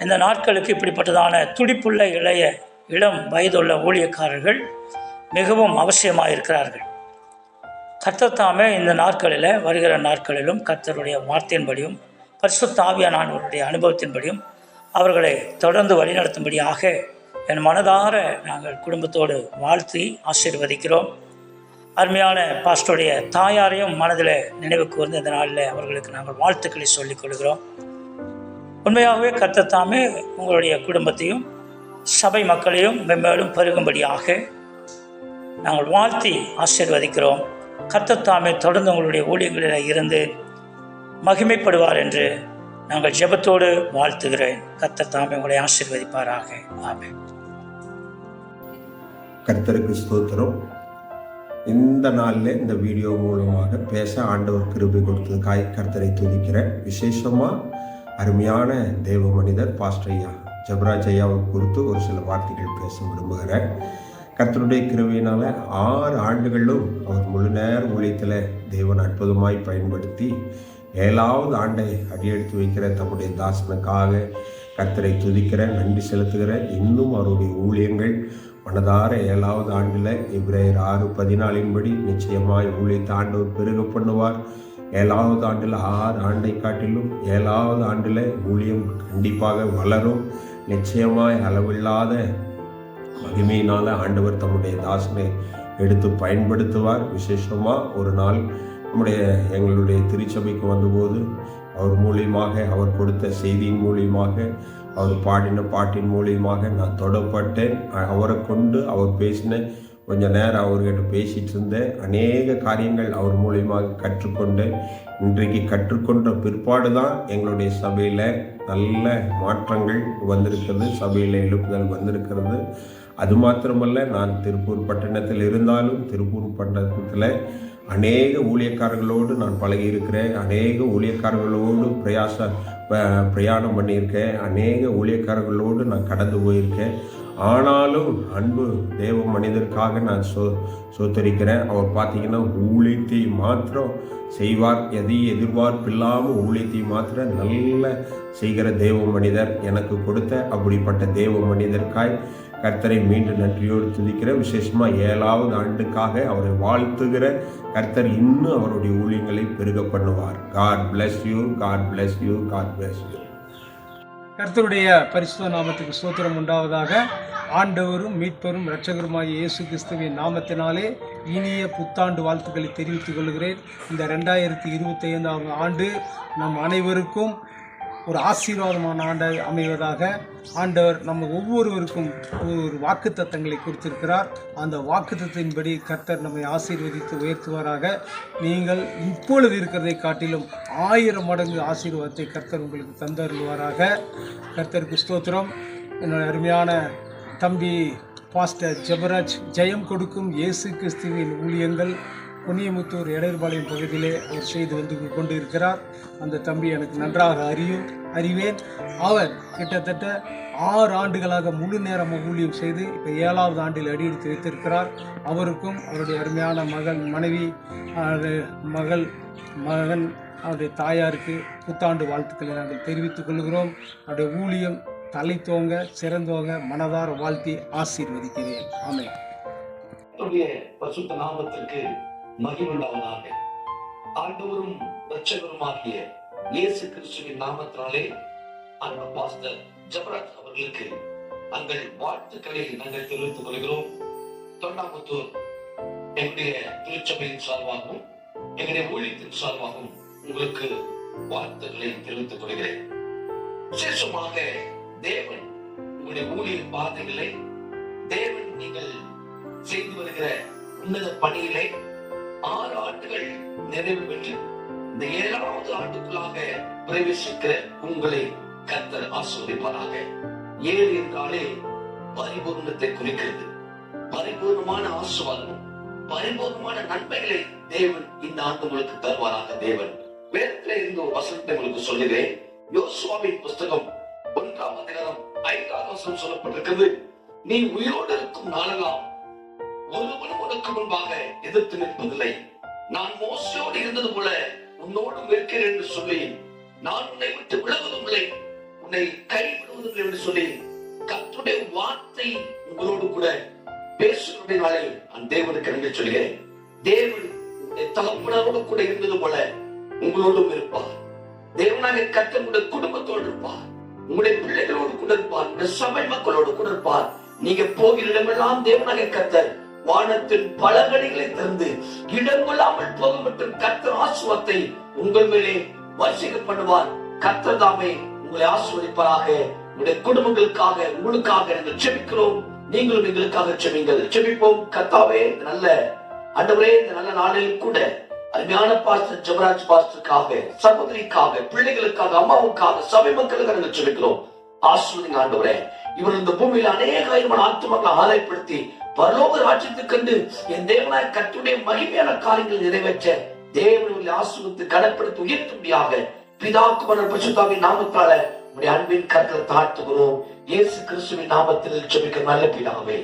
இந்த நாட்களுக்கு இப்படிப்பட்டதான துடிப்புள்ள இளைய இளம் வயதுள்ள ஊழியக்காரர்கள் மிகவும் அவசியமாக இருக்கிறார்கள். கர்த்தர் தாமே இந்த நாட்களில், வருகிற நாட்களிலும் கர்த்தருடைய வார்த்தையின்படியும் பரிசுத்த ஆவியானவருடைய அனுபவத்தின்படியும் அவர்களை தொடர்ந்து வழிநடத்தும்படியாக என் மனதார நாங்கள் குடும்பத்தோடு வாழ்த்தி ஆசீர்வதிக்கிறோம். அருமையான பாஸ்டருடைய தாயாரையும் மனதில் நினைவு கூர்ந்து இந்த நாளில் அவர்களுக்கு நாங்கள் வாழ்த்துக்களை சொல்லிக் கொள்கிறோம். உண்மையாகவே கர்த்தர் தாமே உங்களுடைய குடும்பத்தையும் சபை மக்களையும் மென்மேலும் பெருகும்படியாக நாங்கள் வாழ்த்தி ஆசீர்வதிக்கிறோம். கர்த்தர் தாமே தொடர்ந்து உங்களுடைய ஊழியங்களில் இருந்து மகிமைப்படுவார் என்று நாங்கள் ஜெபத்தோடு வாழ்த்துகிறேன். கர்த்தர் தாமே உங்களை ஆசீர்வதிப்பாராக. ஆமென். கர்த்தருக்கு ஸ்தோத்திரம். இந்த நாளில் இந்த வீடியோ மூலமாக பேச ஆண்டவர் கிருபை கொடுத்ததுக்காய் கர்த்தரை துதிக்கிறேன். விசேஷமாக அருமையான தேவ மனிதர் பாஸ்டர் ஐயா ஜெபராஜ் ஐயாவை குறித்து ஒரு சில வார்த்தைகள் பேச விரும்புகிறேன். கர்த்தருடைய கிருபையினால் 6 ஆண்டுகளிலும் அவர் முழு நேர ஊழியத்தில் தேவன் அற்புதமாய் பயன்படுத்தி 7வது ஆண்டை அடியெடுத்து வைக்கிற தம்முடைய தாசனுக்காக கர்த்தரை துதிக்கிறேன், நன்றி செலுத்துகிறேன். இன்னும் அவருடைய ஊழியங்கள் மனதார 7வது ஆண்டில் எபிரேயர் 6:14 நிச்சயமாய் ஊழியத்தை ஆண்டவர் பெருக பண்ணுவார். 7வது ஆண்டில் 6 ஆண்டை காட்டிலும் 7வது ஆண்டில் ஊழியம் கண்டிப்பாக வளரும். நிச்சயமாய் அளவில்லாத மகிமையினால் ஆண்டவர் தம்முடைய தாசனை எடுத்து பயன்படுத்துவார். விசேஷமாக ஒரு நாள் எங்களுடைய திருச்சபைக்கு வந்தபோது அவர் மூலியமாக, அவர் கொடுத்த செய்தியின் மூலியமாக, அவர் பாடின பாட்டின் மூலியமாக நான் தொடப்பட்டேன். அவரை கொண்டு அவர் பேசின கொஞ்ச நேரம் அவர்கிட்ட பேசிகிட்டு இருந்தேன். அநேக காரியங்கள் அவர் மூலியமாக கற்றுக்கொண்டேன். இன்றைக்கு கற்றுக்கொண்ட பிற்பாடு தான் எங்களுடைய சபையில் நல்ல மாற்றங்கள் வந்திருக்கிறது, சபையில் எழுப்புதல் வந்திருக்கிறது. அது மாத்திரமல்ல, நான் திருப்பூர் பட்டணத்தில் இருந்தாலும் திருப்பூர் பட்டணத்தில் அநேக ஊழியக்காரர்களோடு நான் பழகியிருக்கிறேன். அநேக ஊழியக்காரர்களோடு பிரயாணம் பண்ணியிருக்கேன். அநேக ஊழியக்காரர்களோடு நான் கடந்து போயிருக்கேன். ஆனாலும் அன்பு தேவ மனிதருக்காக நான் சோத்தரிக்கிறேன். அவர் பார்த்தீங்கன்னா ஊழியத்தை மாத்திரம் செய்வார். எதையும் எதிர்பார்ப்பில்லாமல் ஊழியத்தை மாத்திரம் நல்ல செய்கிற தேவ மனிதர். எனக்கு கொடுத்த அப்படிப்பட்ட தேவ மனிதருக்காய் கர்த்தரை மீண்டும் நன்றியோடு துதிக்கிற. விசேஷமாக 7வது ஆண்டுக்காக அவரை வாழ்த்துகிற. கர்த்தர் இன்னும் அவருடைய ஊழியங்களை பெருக பண்ணுவார். God bless you, God bless you, God bless you. கர்த்தருடைய பரிசுத்த நாமத்துக்கு ஸ்தோத்திரம் உண்டாவதாக. ஆண்டவரும் மீட்பரும் இரட்சகருமாகிய இயேசு கிறிஸ்துவின் நாமத்தினாலே இனிய புத்தாண்டு வாழ்த்துக்களை தெரிவித்துக் கொள்கிறேன். இந்த 2025ஆம் ஆண்டு நம் அனைவருக்கும் ஒரு ஆசீர்வாதமான ஆண்டாக அமைவதாக ஆண்டவர் நம்ம ஒவ்வொருவருக்கும் ஒரு வாக்குத்தத்தங்களை கொடுத்திருக்கிறார். அந்த வாக்குத்தத்தின்படி கர்த்தர் நம்மை ஆசீர்வதித்து உயர்த்துவாராக. நீங்கள் இப்பொழுது இருக்கிறதை காட்டிலும் 1000 மடங்கு ஆசீர்வாதத்தை கர்த்தர் உங்களுக்கு தந்தருள்வாராக. கர்த்தருக்கு ஸ்தோத்திரம். என்னோட அருமையான தம்பி பாஸ்டர் ஜெபராஜ் ஜெயம் கொடுக்கும் இயேசு கிறிஸ்துவின் ஊழியங்கள் பொன்னியமுத்தூர் எடர்பாளையம் பகுதியிலே அவர் செய்து வந்து கொண்டு இருக்கிறார். அந்த தம்பி எனக்கு நன்றாக அறிவேன். அவர் கிட்டத்தட்ட 6 ஆண்டுகளாக முழு நேரமாக ஊழியம் செய்து இப்போ 7வது ஆண்டில் அடியெடுத்து வைத்திருக்கிறார். அவருக்கும் அவருடைய அருமையான மகன் அவருடைய தாயாருக்கு புத்தாண்டு வாழ்த்துக்களை நாங்கள் தெரிவித்துக் கொள்கிறோம். அவருடைய ஊழியம் தலை தோங்க சிறந்தோங்க மனதார வாழ்த்தி ஆசீர்வதிக்கிறேன். ஆமென். பரிசுத்த நாமத்திற்கு மகிமையுண்டாவதாக. ஆண்டவரும் இரட்சகருமாகிய இயேசு கிறிஸ்துவின் நாமத்தினாலே அன்பு பாஸ்டர் ஜெபராஜ் அவர்களுக்கு தங்கள் வாழ்த்துக்களை நாங்கள் தெரிவித்துக் கொள்கிறோம். தொண்டாமுத்தூர் எங்களுடைய திருச்சபையின் சார்பாகவும் எங்களுடைய ஊழியத்தின் சார்பாகவும் உங்களுக்கு வாழ்த்துக்களை தெரிவித்துக் கொள்கிறேன். விசேஷமாக தேவன் உங்களுடைய ஊழிய பாதைகளை, தேவன் நீங்கள் செய்து வருகிற உன்னத பணியிலே 6 ஆண்டுகள் நிறைவு பெற்று இந்த 7வது ஆண்டுக்குள்ளாக பிரவேசிக்கிற உங்களை கர்த்தர் ஆசீர்வதிப்பாராக. 7 என்றாலே பரிபூர்ணத்தை குறிக்கிறது. பரிபூர்ணமான ஆசீர்வாதம், பரிபூர்ணமான நன்மைகளை தேவன் இந்த ஆண்டு உங்களுக்கு தருவாராக. தேவன் வேதத்திலே இருந்து ஒரு வசனத்தை உங்களுக்கு சொல்லுகிறேன். யோசுவாவின் புஸ்தகம் 1ஆம் அதிகாரம் 5ஆம் வசனம் சொல்லப்பட்டிருக்கிறது. நீ உயிரோடு இருக்கும் நாளெல்லாம் ஒருவனும் உனக்கு முன்பாக எதிர்த்து நிற்பதில்லை. நான் மோசையோடு இருந்தது போல உன்னோடும் இருக்கிறேன் என்று சொல்லி, நான் உன்னை விட்டு விலகுவதும் இல்லை, உன்னை கைவிடுவதும் இல்லை என்று சொல்லி கர்த்தர் கர்த்தருடைய வார்த்தை உங்களோடு கூட பேசுகிற நாளில் நான் தேவனுக்கு நன்றி சொல்கிறேன். தேவன் தகப்பனரோடு கூட இருந்தது போல உங்களோடும் இருப்பார். தேவனாக கர்த்தர் உங்களுடைய குடும்பத்தோடு இருப்பார், உங்களுடைய பிள்ளைகளோடு கூட இருப்பார், உங்களுடைய சபை மக்களோடு கூட இருப்பார். நீங்க போகிற இடமெல்லாம் தேவனாக கர்த்தர் வானத்தின் பலகணிகளை திறந்து இடங்கொள்ளாமல் போக மற்றும் கர்த்தர் ஆசீர்வாதத்தை உங்கள் மேலே வர்ஷிக்க பண்ணுவார். கர்த்தர் தாமே உங்களை ஆசீர்வதிப்பாராக. உங்களுடைய குடும்பங்களுக்காக உங்களுக்காக நாங்கள் ஜெபிக்கிறோம். நீங்களும் எங்களுக்காக ஜெபிங்கள். ஜெபிப்போம். கர்த்தாவே, நல்ல ஆண்டவரே, இந்த நல்ல நாளில் கூட அருமையான பாஸ்டர் ஜெபராஜ் பாஸ்டருக்காக, சகோதரிக்காக, பிள்ளைகளுக்காக, அம்மாவுக்காக, சபை மக்களுக்காக நாங்கள் ஜெபிக்கிறோம். ஆசீர்வதிங்க ஆண்டவரே. இவர் இந்த பூமியில் அநேகாயிரமான ஆத்துமக்களை ஆதாயப்படுத்தி பரலோக ராஜ்யத்துக்கு கண்டு என் தேவனாய் கர்த்தருடைய மகிமையான காரியங்கள் நிறைவேற்ற தேவனுடைய ஆசீர்வதித்து கனப்படுத்தி உயர்த்தும்படியாக பிதா குமாரன் பரிசுத்தாவின் நாமத்தால உடைய அன்பின் கரத்தில் தாழ்த்துகிறோம். இயேசு கிறிஸ்துவின் நாமத்தில் ஜெபிக்கிற நல்ல பிதாவே,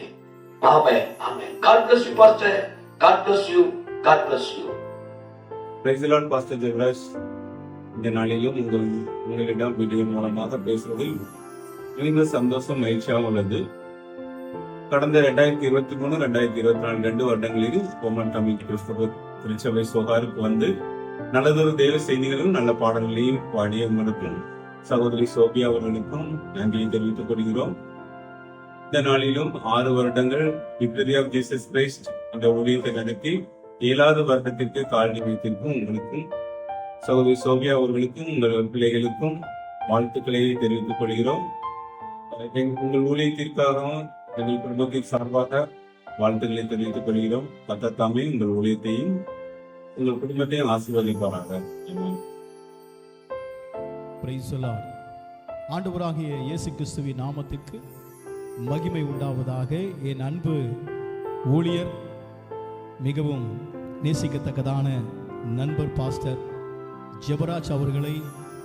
ஆமென், ஆமென். God bless you, pastor. God bless you. God bless you. Praise the Lord, Pastor Jebaraj. இந்த நாளிலும் உங்களிடம் வீடியோ மூலமாக பேசுவதில் மிகுந்த சந்தோஷம், மகிழ்ச்சியாக உள்ளது. கடந்த 2023, 2024 2 வருடங்களில் கோமன் தமிழ் கிறிஸ்தவ திருச்சபை சோகாருக்கு வந்து நல்லதொரு தேவ செய்திகளும் நல்ல பாடல்களையும் பாடிய உங்களுக்கும் சகோதரி சோபியா அவர்களுக்கும் நன்றியை தெரிவித்துக் கொள்கிறோம். இந்த நாளிலும் 6 வருடங்கள் விக்டரி ஆஃப் ஜீசஸ் கிரைஸ்ட் என்ற ஊழியத்தை நடத்தி 7வது வருடத்திற்கு காலடி வைத்திருக்கும் உங்களுக்கும் சகோதரி சோபியா அவர்களுக்கும் உங்கள் பிள்ளைகளுக்கும் வாழ்த்துக்களை தெரிவித்துக் கொள்கிறோம். உங்கள் ஊழியத்திற்காகவும் எங்கள் குடும்பத்தின் சார்பாக வாழ்த்துக்களை தெரிவித்துக் கொள்கிறோம். கர்த்தர் தாமே உங்கள் ஊழியத்தையும் உங்கள் குடும்பத்தையும் ஆசீர்வதிப்பாராக. Price the Lord. ஆண்டவராகிய இயேசு கிறிஸ்துவின் நாமத்திற்கு மகிமை உண்டாவதாக. என் அன்பு ஊழியர், மிகவும் நேசிக்கத்தக்கதான நண்பர் பாஸ்டர் ஜெபராஜ் அவர்களை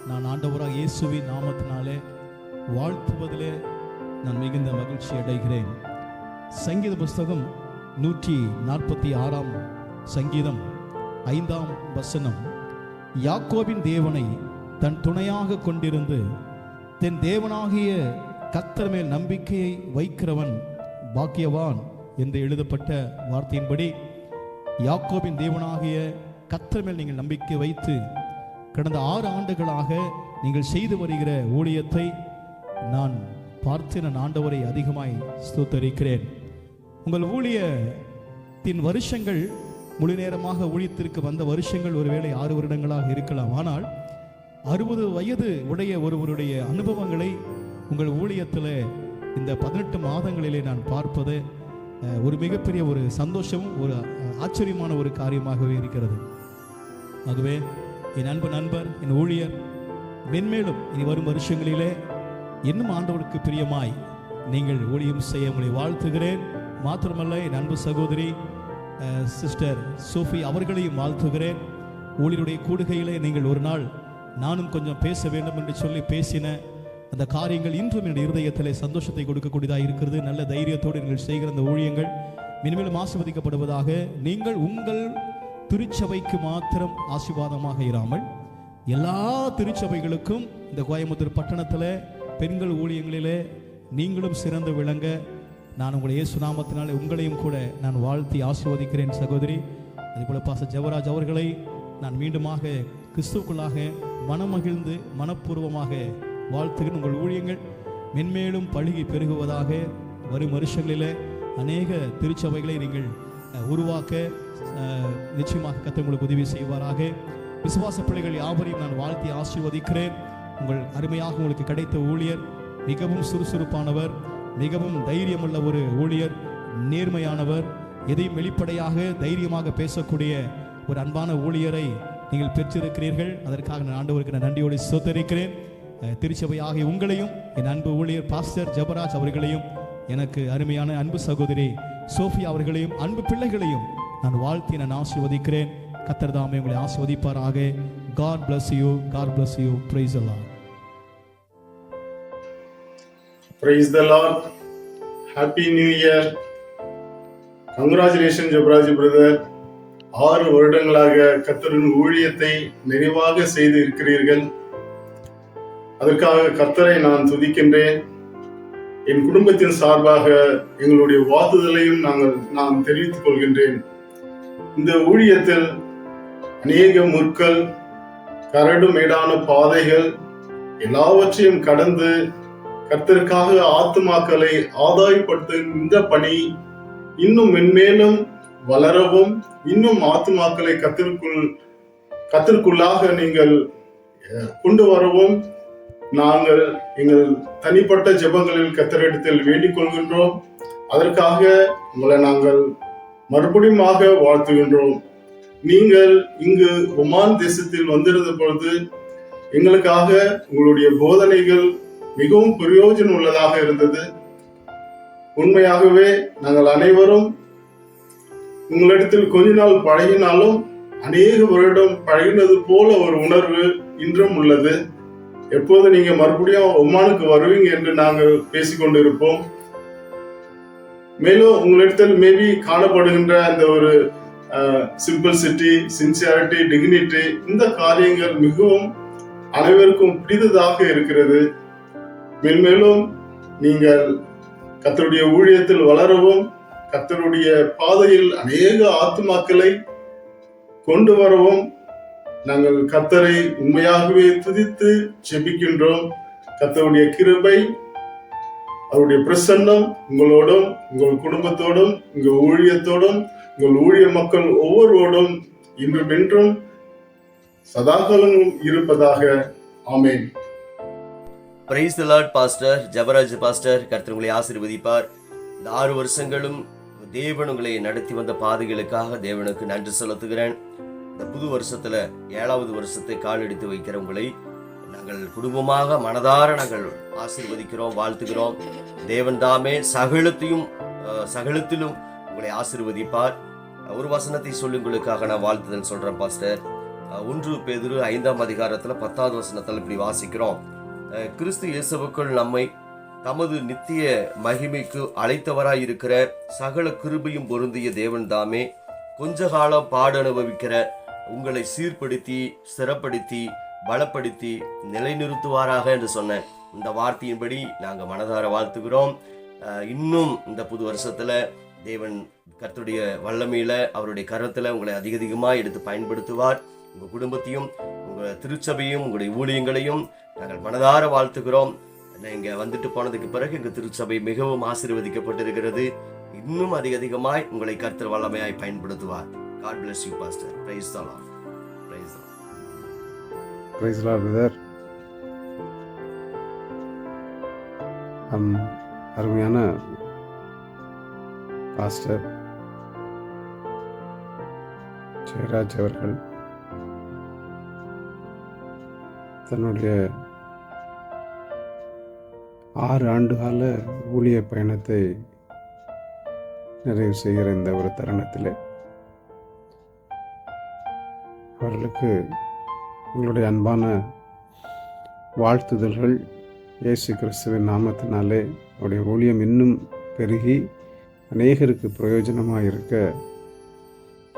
நான் ஆண்டவராக இயேசுவின் நாமத்தினாலே வாழ்த்துவதிலே நான் மிகுந்த மகிழ்ச்சி அடைகிறேன். சங்கீத புஸ்தகம் 146 சங்கீதம் 5 வசனம், யாக்கோபின் தேவனை தன் துணையாக கொண்டிருந்து தன் தேவனாகிய கர்த்தர் மேல் நம்பிக்கையை வைக்கிறவன் பாக்கியவான் என்று எழுதப்பட்ட வார்த்தையின்படி யாக்கோபின் தேவனாகிய கர்த்தர் மேல் நீங்கள் நம்பிக்கை வைத்து கடந்த 6 ஆண்டுகளாக நீங்கள் செய்து வருகிற ஊழியத்தை நான் பார்த்து நான் ஆண்டவரை அதிகமாய் ஸ்தோத்தரிக்கிறேன். உங்கள் ஊழியத்தின் வருஷங்கள் முழு நேரமாக ஊழியத்திற்கு வந்த வருஷங்கள் ஒருவேளை 6 வருடங்களாக இருக்கலாம். ஆனால் 60 வயது உடைய ஒருவருடைய அனுபவங்களை உங்கள் ஊழியத்தில் இந்த 18 மாதங்களிலே நான் பார்ப்பது ஒரு மிகப்பெரிய ஒரு சந்தோஷமும் ஒரு ஆச்சரியமான ஒரு காரியமாகவே இருக்கிறது. ஆகவே என் அன்பு நண்பர், என் ஊழியர் மென்மேலும் இனி வரும் வருஷங்களிலே இன்னும் ஆண்டவருக்கு பிரியமாய் நீங்கள் ஊழியம் செய்ய உங்களை வாழ்த்துகிறேன். மாத்திரமல்ல, என் அன்பு சகோதரி சிஸ்டர் சோஃபி அவர்களையும் வாழ்த்துகிறேன். ஊழியருடைய கூடுகையிலே நீங்கள் ஒரு நாள் நானும் கொஞ்சம் பேச வேண்டும் என்று சொல்லி பேசின அந்த காரியங்கள் இன்றும் என்னுடைய இருதயத்தில் சந்தோஷத்தை கொடுக்கக்கூடியதாக இருக்கிறது. நல்ல தைரியத்தோடு நீங்கள் செய்கிற அந்த ஊழியங்கள் மென்மேலும் ஆசீர்வதிக்கப்படுவதாக. நீங்கள் உங்கள் திருச்சபைக்கு மாத்திரம் ஆசீர்வாதமாக இராமல் எல்லா திருச்சபைகளுக்கும் இந்த கோயம்புத்தூர் பட்டணத்தில் பெண்கள் ஊழியங்களிலே நீங்களும் சிறந்து விளங்க நான் உங்களை இயேசு நாமத்தினாலே உங்களையும் கூட நான் வாழ்த்தி ஆசீர்வதிக்கிறேன் சகோதரி. அதேபோல் பாஸ்டர் ஜெபராஜ் அவர்களை நான் மீண்டுமாக கிறிஸ்துவுக்குள்ளாக மனமகிழ்ந்து மனப்பூர்வமாக வாழ்த்துகிறேன். உங்கள் ஊழியங்கள் மென்மேலும் பழுகி பெருகுவதாக. வரும் வருஷங்களில் அநேக திருச்சபைகளை நீங்கள் உருவாக்க நிச்சயமாக கர்த்தர் உங்களுக்கு உதவி செய்வாராக. விசுவாச பிள்ளைகள் யாவரையும் நான் வாழ்த்தி ஆசீர்வதிக்கிறேன். உங்கள் அருமையாக உங்களுக்கு கிடைத்த ஊழியர் மிகவும் சுறுசுறுப்பானவர், மிகவும் தைரியமுள்ள ஒரு ஊழியர், நேர்மையானவர், எதையும் வெளிப்படையாக தைரியமாக பேசக்கூடிய ஒரு அன்பான ஊழியரை நீங்கள் பெற்றிருக்கிறீர்கள். அதற்காக நான் ஆண்டவருக்கு நான் நன்றியோடு ஸ்தோத்திரிக்கிறேன். திருச்சபையாகிய உங்களையும் என் அன்பு ஊழியர் பாஸ்டர் ஜெபராஜ் அவர்களையும் எனக்கு அருமையான அன்பு சகோதரி சோஃபியா அவர்களையும் அன்பு பிள்ளைகளையும் நான் வாழ்த்தி நான் ஆசீர்வதிக்கிறேன். கர்த்தர் தாமே உங்களை ஆசீர்வதிப்பாராக. God bless you. God bless you. Praise the Lord. Praise the Lord. Happy New Year. Congratulations Jebaraj brother. 6 வருடங்களாக கர்த்தரின் ஊழியத்தை நிறைவாக செய்து இருக்கிறீர்கள். அதற்காக கர்த்தரை நான் துதிக்கின்றேன். என் குடும்பத்தின் சார்பாக எங்களுடைய வாழ்த்துதலையும் நான் தெரிவித்துக் கொள்கின்றேன். இந்த ஊழியத்தில் அநேக முற்கள், கரடு மேடான பாதைகள் எல்லாவற்றையும் கடந்து கர்த்தருக்காக ஆத்துமாக்களை ஆதாயப்படுத்தும் இந்த பணி இன்னும் மென்மேலும் வளரவும், இன்னும் ஆத்துமாக்களை கர்த்தருக்குள்ளாக நீங்கள் கொண்டு வரவும் நாங்கள் எங்கள் தனிப்பட்ட ஜெபங்களில் கர்த்தரிடத்தில் வேண்டிக் கொள்கின்றோம். அதற்காக உங்களை நாங்கள் மறுபடியும் வாழ்த்துகின்றோம். நீங்கள் இங்கு ஒமான் தேசத்தில் வந்திருந்த பொழுது எங்களுக்காக உங்களுடைய போதனைகள் மிகவும் பிரயோஜனம் உள்ளதாக இருந்தது. உண்மையாகவே நாங்கள் அனைவரும் உங்களிடத்தில் கொஞ்ச நாள் பழகினாலும் அநேக வருடம் பழகினது போல ஒரு உணர்வு இன்றும் உள்ளது. எப்போது நீங்க மறுபடியும் ஒமானுக்கு வருவீங்க என்று நாங்கள் பேசிக்கொண்டிருப்போம். மேலும் உங்களிடத்தில் மேபி காணப்படுகின்ற அந்த ஒரு சிம்பிள்சிட்டி, சின்சியாரிட்டி, டிக்னிட்டி, இந்த காரியங்கள் மிகவும் அனைவருக்கும் பிடித்ததாக இருக்கிறது. மேலும் நீங்கள் கர்த்தருடைய ஊழியத்தில் வளரவும், கர்த்தருடைய பாதையில் அநேக ஆத்துமாக்களை கொண்டு வரவும் நாங்கள் கர்த்தரை உண்மையாகவே துதித்து ஜெபிக்கின்றோம். கர்த்தருடைய கிருபை, அவருடைய பிரசன்னம் உங்களோடும், உங்கள் குடும்பத்தோடும், உங்கள் ஊழியத்தோடும், உங்கள் ஊழிய மக்கள் ஒவ்வொருவரோடும் இன்றும் என்றும் சதாகாலமும் இருப்பதாக. Amen. Praise the Lord. Pastor Jebaraj pastor, கர்த்தர் உங்களை ஆசீர்வதிப்பார். இந்த 6 வருஷங்களும் தேவன் உங்களை நடத்தி வந்த பாதைகளுக்காக தேவனுக்கு நன்றி செலுத்துகிறேன். இந்த புது வருஷத்துல 7வது வருஷத்தை காலெடுத்து வைக்கிற உங்களை நாங்கள் குடும்பமாக மனதார நாங்கள் ஆசீர்வதிக்கிறோம், வாழ்த்துகிறோம். தேவன் தாமே சகலத்திலும் உங்களை ஆசீர்வதிப்பார். ஒரு வசனத்தை சொல்லி உங்களுக்காக நான் வாழ்த்துதல் சொல்றேன் பாஸ்டர். 1 பேதுரு 5ஆம் அதிகாரத்துல 10வது வசனத்தில் இப்படி வாசிக்கிறோம். கிறிஸ்து இயேசுவுக்குள் நம்மை தமது நித்திய மகிமைக்கு அழைத்தவராய் இருக்கிற சகல கிருபையும் பொருந்திய தேவன் தாமே கொஞ்ச காலம் பாடு அனுபவிக்கிற உங்களை சீர்படுத்தி, ஸ்திரப்படுத்தி, பலப்படுத்தி நிலைநிறுத்துவாராக என்று சொன்ன இந்த வார்த்தையின்படி நாங்கள் மனதார வாழ்த்துகிறோம். இன்னும் இந்த புது வருஷத்துல தேவன் கர்த்தருடைய வல்லமையில, அவருடைய கரத்துல உங்களை அதிகமாக எடுத்து பயன்படுத்துவார். உங்கள் குடும்பத்தையும், உங்கள் திருச்சபையும், உங்களுடைய ஊழியங்களையும் நாங்கள் மனதார வாழ்த்துகிறோம். நீங்கள் வந்துட்டு போனதுக்கு பிறகு எங்கள் திருச்சபை மிகவும் ஆசீர்வதிக்கப்பட்டிருக்கிறது. இன்னும் அதிகமாய் உங்களை கர்த்தர் வல்லமையாய் பயன்படுத்துவார். God bless you, Pastor. Praise the Lord. Praise the Lord. Praise the Lord, brother. அருமையான பாஸ்டர் ஜெயராஜ் அவர்கள் தன்னுடைய 6 ஆண்டுகால ஊழிய பயணத்தை நிறைவு செய்கிற இந்த ஒரு தருணத்தில் அவர்களுக்கு உங்களுடைய அன்பான வாழ்த்துதல்கள். இயேசு கிறிஸ்துவின் நாமத்தினாலே அவருடைய ஊழியம் இன்னும் பெருகி அநேகருக்கு பிரயோஜனமாக இருக்க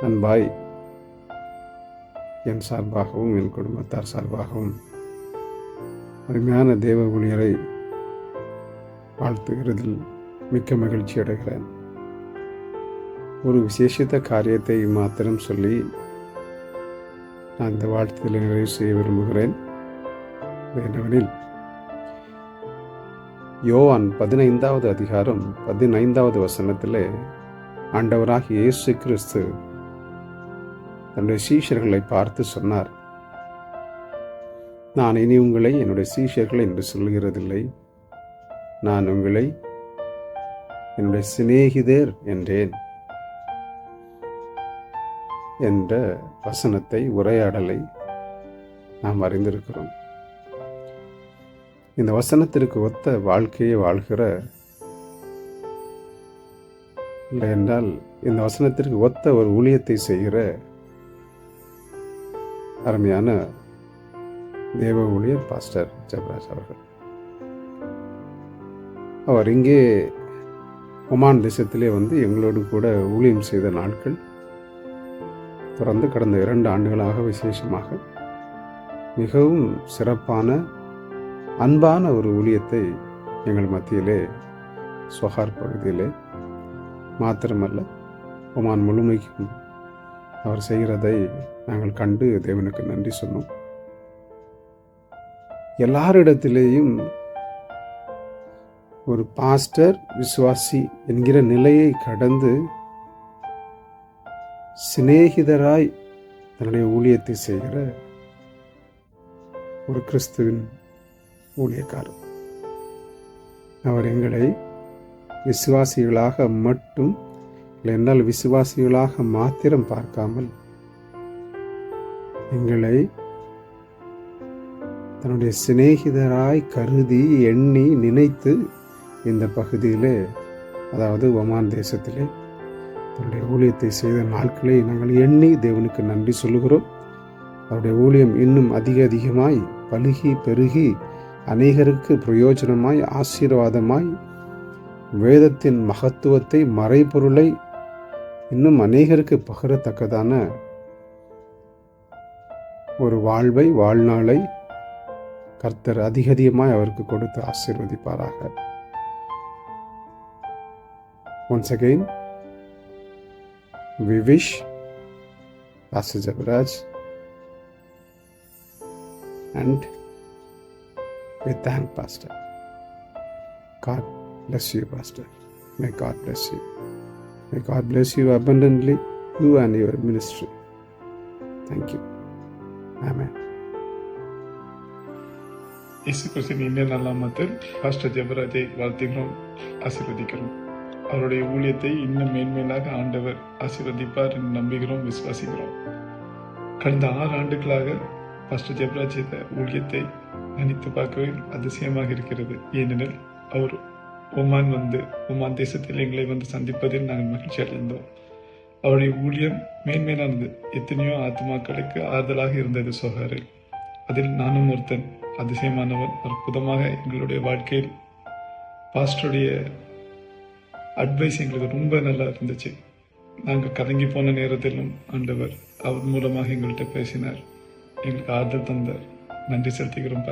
அன்பாய் என் சார்பாகவும் என் குடும்பத்தார் சார்பாகவும் அருமையான தேவ ஊழியரை வாழ்த்துகிறதில் மிக்க மகிழ்ச்சி அடைகிறேன். ஒரு விசேஷித்த காரியத்தை மாத்திரம் சொல்லி நான் இந்த வாழ்த்துதலை நிறைவு செய்ய விரும்புகிறேன். என்னவெனில், யோவான் 15வது அதிகாரம் 15வது வசனத்திலே ஆண்டவராகிய இயேசு கிறிஸ்து தன்னுடைய சீஷர்களை பார்த்து சொன்னார், நான் இனி உங்களை என்னுடைய சீஷர்கள் என்று சொல்லுகிறதில்லை, நான் உங்களை என்னுடைய சிநேகிதர் என்றேன் என்ற வசனத்தை, உரையாடலை நாம் அறிந்திருக்கிறோம். இந்த வசனத்திற்கு ஒத்த வாழ்க்கையை வாழ்கிற, இல்லை என்றால் இந்த வசனத்திற்கு ஒத்த ஒரு ஊழியத்தை செய்கிற அருமையான தேவ ஊழியர் பாஸ்டர் ஜெபராஜ் அவர்கள். அவர் இங்கே ஒமான் தேசத்திலே வந்து எங்களோடு கூட ஊழியம் செய்த நாட்கள் தொடர்ந்து கடந்த 2 ஆண்டுகளாக விசேஷமாக மிகவும் சிறப்பான அன்பான ஒரு ஊழியத்தை எங்கள் மத்தியிலே சொஹார் பகுதியிலே மாத்திரமல்ல ஒமான் முழுமைக்கும் அவர் செய்கிறதை நாங்கள் கண்டு தேவனுக்கு நன்றி சொன்னோம். எல்லாரிடத்திலேயும் ஒரு பாஸ்டர் விசுவாசி என்கிற நிலையை கடந்து சிநேகிதராய் தன்னுடைய ஊழியத்தை செய்கிற ஒரு கிறிஸ்துவின் ஊழியக்காரர். அவர் எங்களை விசுவாசிகளாக மட்டும் இல்லை என்றால் விசுவாசிகளாக மாத்திரம் பார்க்காமல் எங்களை தன்னுடைய சிநேகிதராய் கருதி எண்ணி நினைத்து இந்த பகுதியிலே, அதாவது ஒமான் தேசத்திலே தன்னுடைய ஊழியத்தை செய்த நாட்களை நாங்கள் எண்ணி தேவனுக்கு நன்றி சொல்லுகிறோம். அவருடைய ஊழியம் இன்னும் அதிகமாய் பலுகி பெருகி அநேகருக்கு பிரயோஜனமாய் ஆசீர்வாதமாய் வேதத்தின் மகத்துவத்தை மறைபொருளை இன்னும் அநேகருக்கு பகிரத்தக்கதான ஒரு வாழ்நாளை கர்த்தர் அதிகமாய் அவருக்கு கொடுத்து ஆசீர்வதிப்பாராக. Once again, we wish Pastor Jabaraj and we thank Pastor. God bless you, Pastor. May God bless you. May God bless you abundantly, you and your ministry. Thank you. Amen. இயேசு கிறிஸ்துவின் இனிய நாமத்தில் பாஸ்டர் ஜெபராஜை வாழ்த்துகிறோம், ஆசீர்வதிக்கிறோம். அவருடைய ஊழியத்தை இன்னும் மேன்மேலாக ஆண்டவர் ஆசீர்வதிப்பார் என்று நம்புகிறோம், விசுவாசிக்கிறோம். கடந்த 6 ஆண்டுகளாக பாஸ்டர் ஜெபராஜ் செய்த ஊழியத்தை நினைத்து பார்க்கவே அதிசயமாக இருக்கிறது. ஏனெனில் அவர் ஒமான் தேசத்தில் எங்களை சந்திப்பதில் நாங்கள் மகிழ்ச்சி அடைந்தோம். அவருடைய ஊழியம் மேன்மேலானது. எத்தனையோ ஆத்மாக்களுக்கு ஆறுதலாக இருந்தது சோகாரில். அதில் நானும் ஒருத்தன். அதிசயமானவர். அற்புதமாக எங்களுடைய வாழ்க்கையில் பாஸ்டருடைய அட்வைஸ் எங்களுக்கு ரொம்ப நல்லா இருந்துச்சு. நாங்கள் கலங்கி போன நேரத்திலும் ஆண்டவர் அவர் மூலமாக எங்கள்கிட்ட பேசினார், எங்களுக்கு ஆறுதல் தந்தார். நன்றி செலுத்துகிறோம்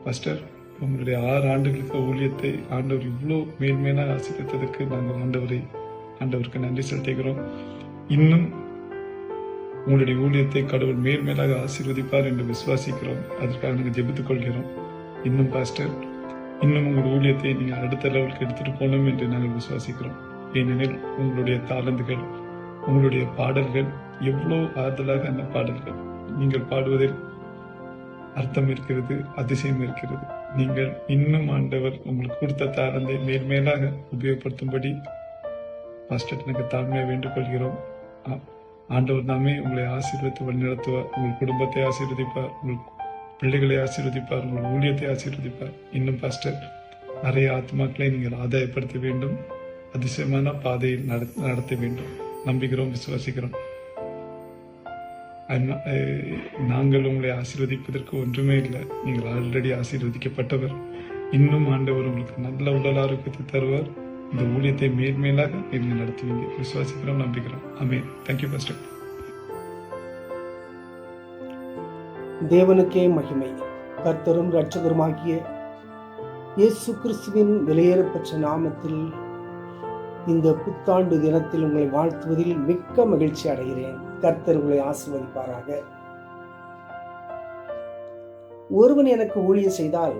பாஸ்டர். உங்களுடைய 6 ஆண்டுகளுக்கு ஊழியத்தை ஆண்டவர் இவ்வளோ மேன்மேலாக ஆசீர்வதித்ததற்கு நாங்கள் ஆண்டவருக்கு நன்றி செலுத்துகிறோம். இன்னும் உங்களுடைய ஊழியத்தை கடவுள் மேன்மேலாக ஆசீர்வதிப்பார் என்று விசுவாசிக்கிறோம். அதற்காக நாங்கள் ஜெபித்துக் கொள்கிறோம். இன்னும் பாஸ்டர், இன்னும் உங்கள் ஊழியத்தை நீங்கள் அடுத்த லெவலுக்கு எடுத்துட்டு போகணும் என்று நாங்கள் விசுவாசிக்கிறோம். ஏனெனில் உங்களுடைய தாளந்துகள், உங்களுடைய பாடல்கள் எவ்வளோ ஆறுதலாக அந்த பாடல்கள். நீங்கள் பாடுவதில் அர்த்தம் இருக்கிறது, அதிசயம் இருக்கிறது. நீங்கள் இன்னும் ஆண்டவர் உங்களுக்கு கொடுத்த தாளந்தை மேன்மேலாக உபயோகப்படுத்தும்படி பாஸ்டர் எனக்கு தாழ்மையாக வேண்டிக் கொள்கிறோம். ஆண்டவர் நாமே உங்களை ஆசீர்வதித்து வழிநடத்துவார். உங்கள் குடும்பத்தை ஆசீர்வதிப்பார், உங்கள் பிள்ளைகளை ஆசீர்வதிப்பார், உங்கள் ஊழியத்தை ஆசீர்வதிப்பார். இன்னும் பாஸ்டர், நிறைய ஆத்மாக்களை நீங்கள் ஆதாயப்படுத்த வேண்டும், அதிசயமான பாதையில் நடத்த வேண்டும். நம்புகிறோம், விசுவாசிக்கிறோம். நாங்கள் உங்களை ஆசீர்வதிப்பதற்கு ஒன்றுமே இல்லை. நீங்கள் ஆல்ரெடி ஆசீர்வதிக்கப்பட்டவர். இன்னும் ஆண்டவர் உங்களுக்கு நல்ல உடல் ஆரோக்கியத்தை தருவார். இந்த ஊழியத்தை மேன்மேலாக நீங்கள் நடத்துவீங்க. விசுவாசிக்கிறோம், நம்பிக்கிறோம். ஆமென். Thank you pastor. தேவனுக்கே மகிமை. கர்த்தரும் இரட்சகருமாகிய இயேசு கிறிஸ்துவின் விலையேறப்பெற்ற நாமத்தில் இந்த புத்தாண்டு தினத்தில் உங்களை வாழ்த்துவதில் மிக்க மகிழ்ச்சி அடைகிறேன். கர்த்தர் உங்களை ஆசீர்வதிப்பாராக. ஒருவன் எனக்கு ஊழியம் செய்தால்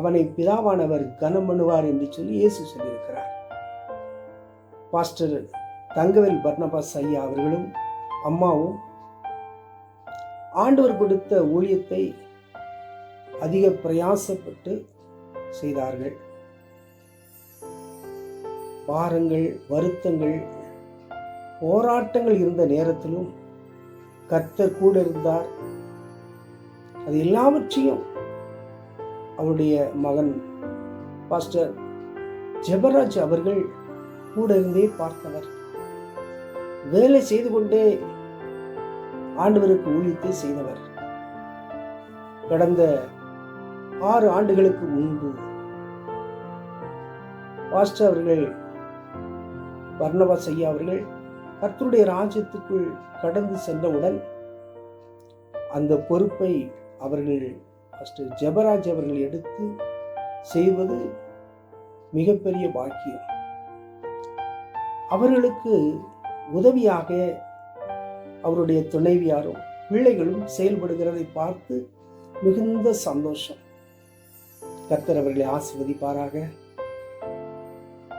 அவனை பிதாவானவர் கனம் பண்ணுவார் என்று சொல்லி இயேசு சொல்லியிருக்கிறார். பாஸ்டர் தங்கவேல் பர்னபாஸ் ஐயா அவர்களும் அம்மாவும் ஆண்டவர் கொடுத்த ஊழியத்தை அதிக பிரயாசப்பட்டு செய்தார்கள். பாரங்கள், வருத்தங்கள், போராட்டங்கள் இருந்த நேரத்திலும் கர்த்தர் கூட இருந்தார். அது எல்லாவற்றையும் அவருடைய மகன் பாஸ்டர் ஜெபராஜ் அவர்கள் கூட இருந்தே பார்த்தவர். வேலை செய்து கொண்டே ஆண்டவருக்கு ஊழியத்தை செய்தவர். கடந்த 6 ஆண்டுகளுக்கு முன்பு பாஸ்டர் அவர்கள், பர்னபாஸ் ஐயா அவர்கள் கர்த்தருடைய ராஜ்யத்துக்குள் கடந்து சென்றவுடன் அந்த பொறுப்பை அவர்கள் பாஸ்டர் ஜெபராஜ் அவர்கள் எடுத்து செய்வது மிகப்பெரிய பாக்கியம். அவர்களுக்கு உதவியாக அவருடைய துணைவியாரும் பிள்ளைகளும் செயல்படுகிறதை பார்த்து மிகுந்த சந்தோஷம். கர்த்தர் அவர்களை ஆசீர்வதிப்பாராக.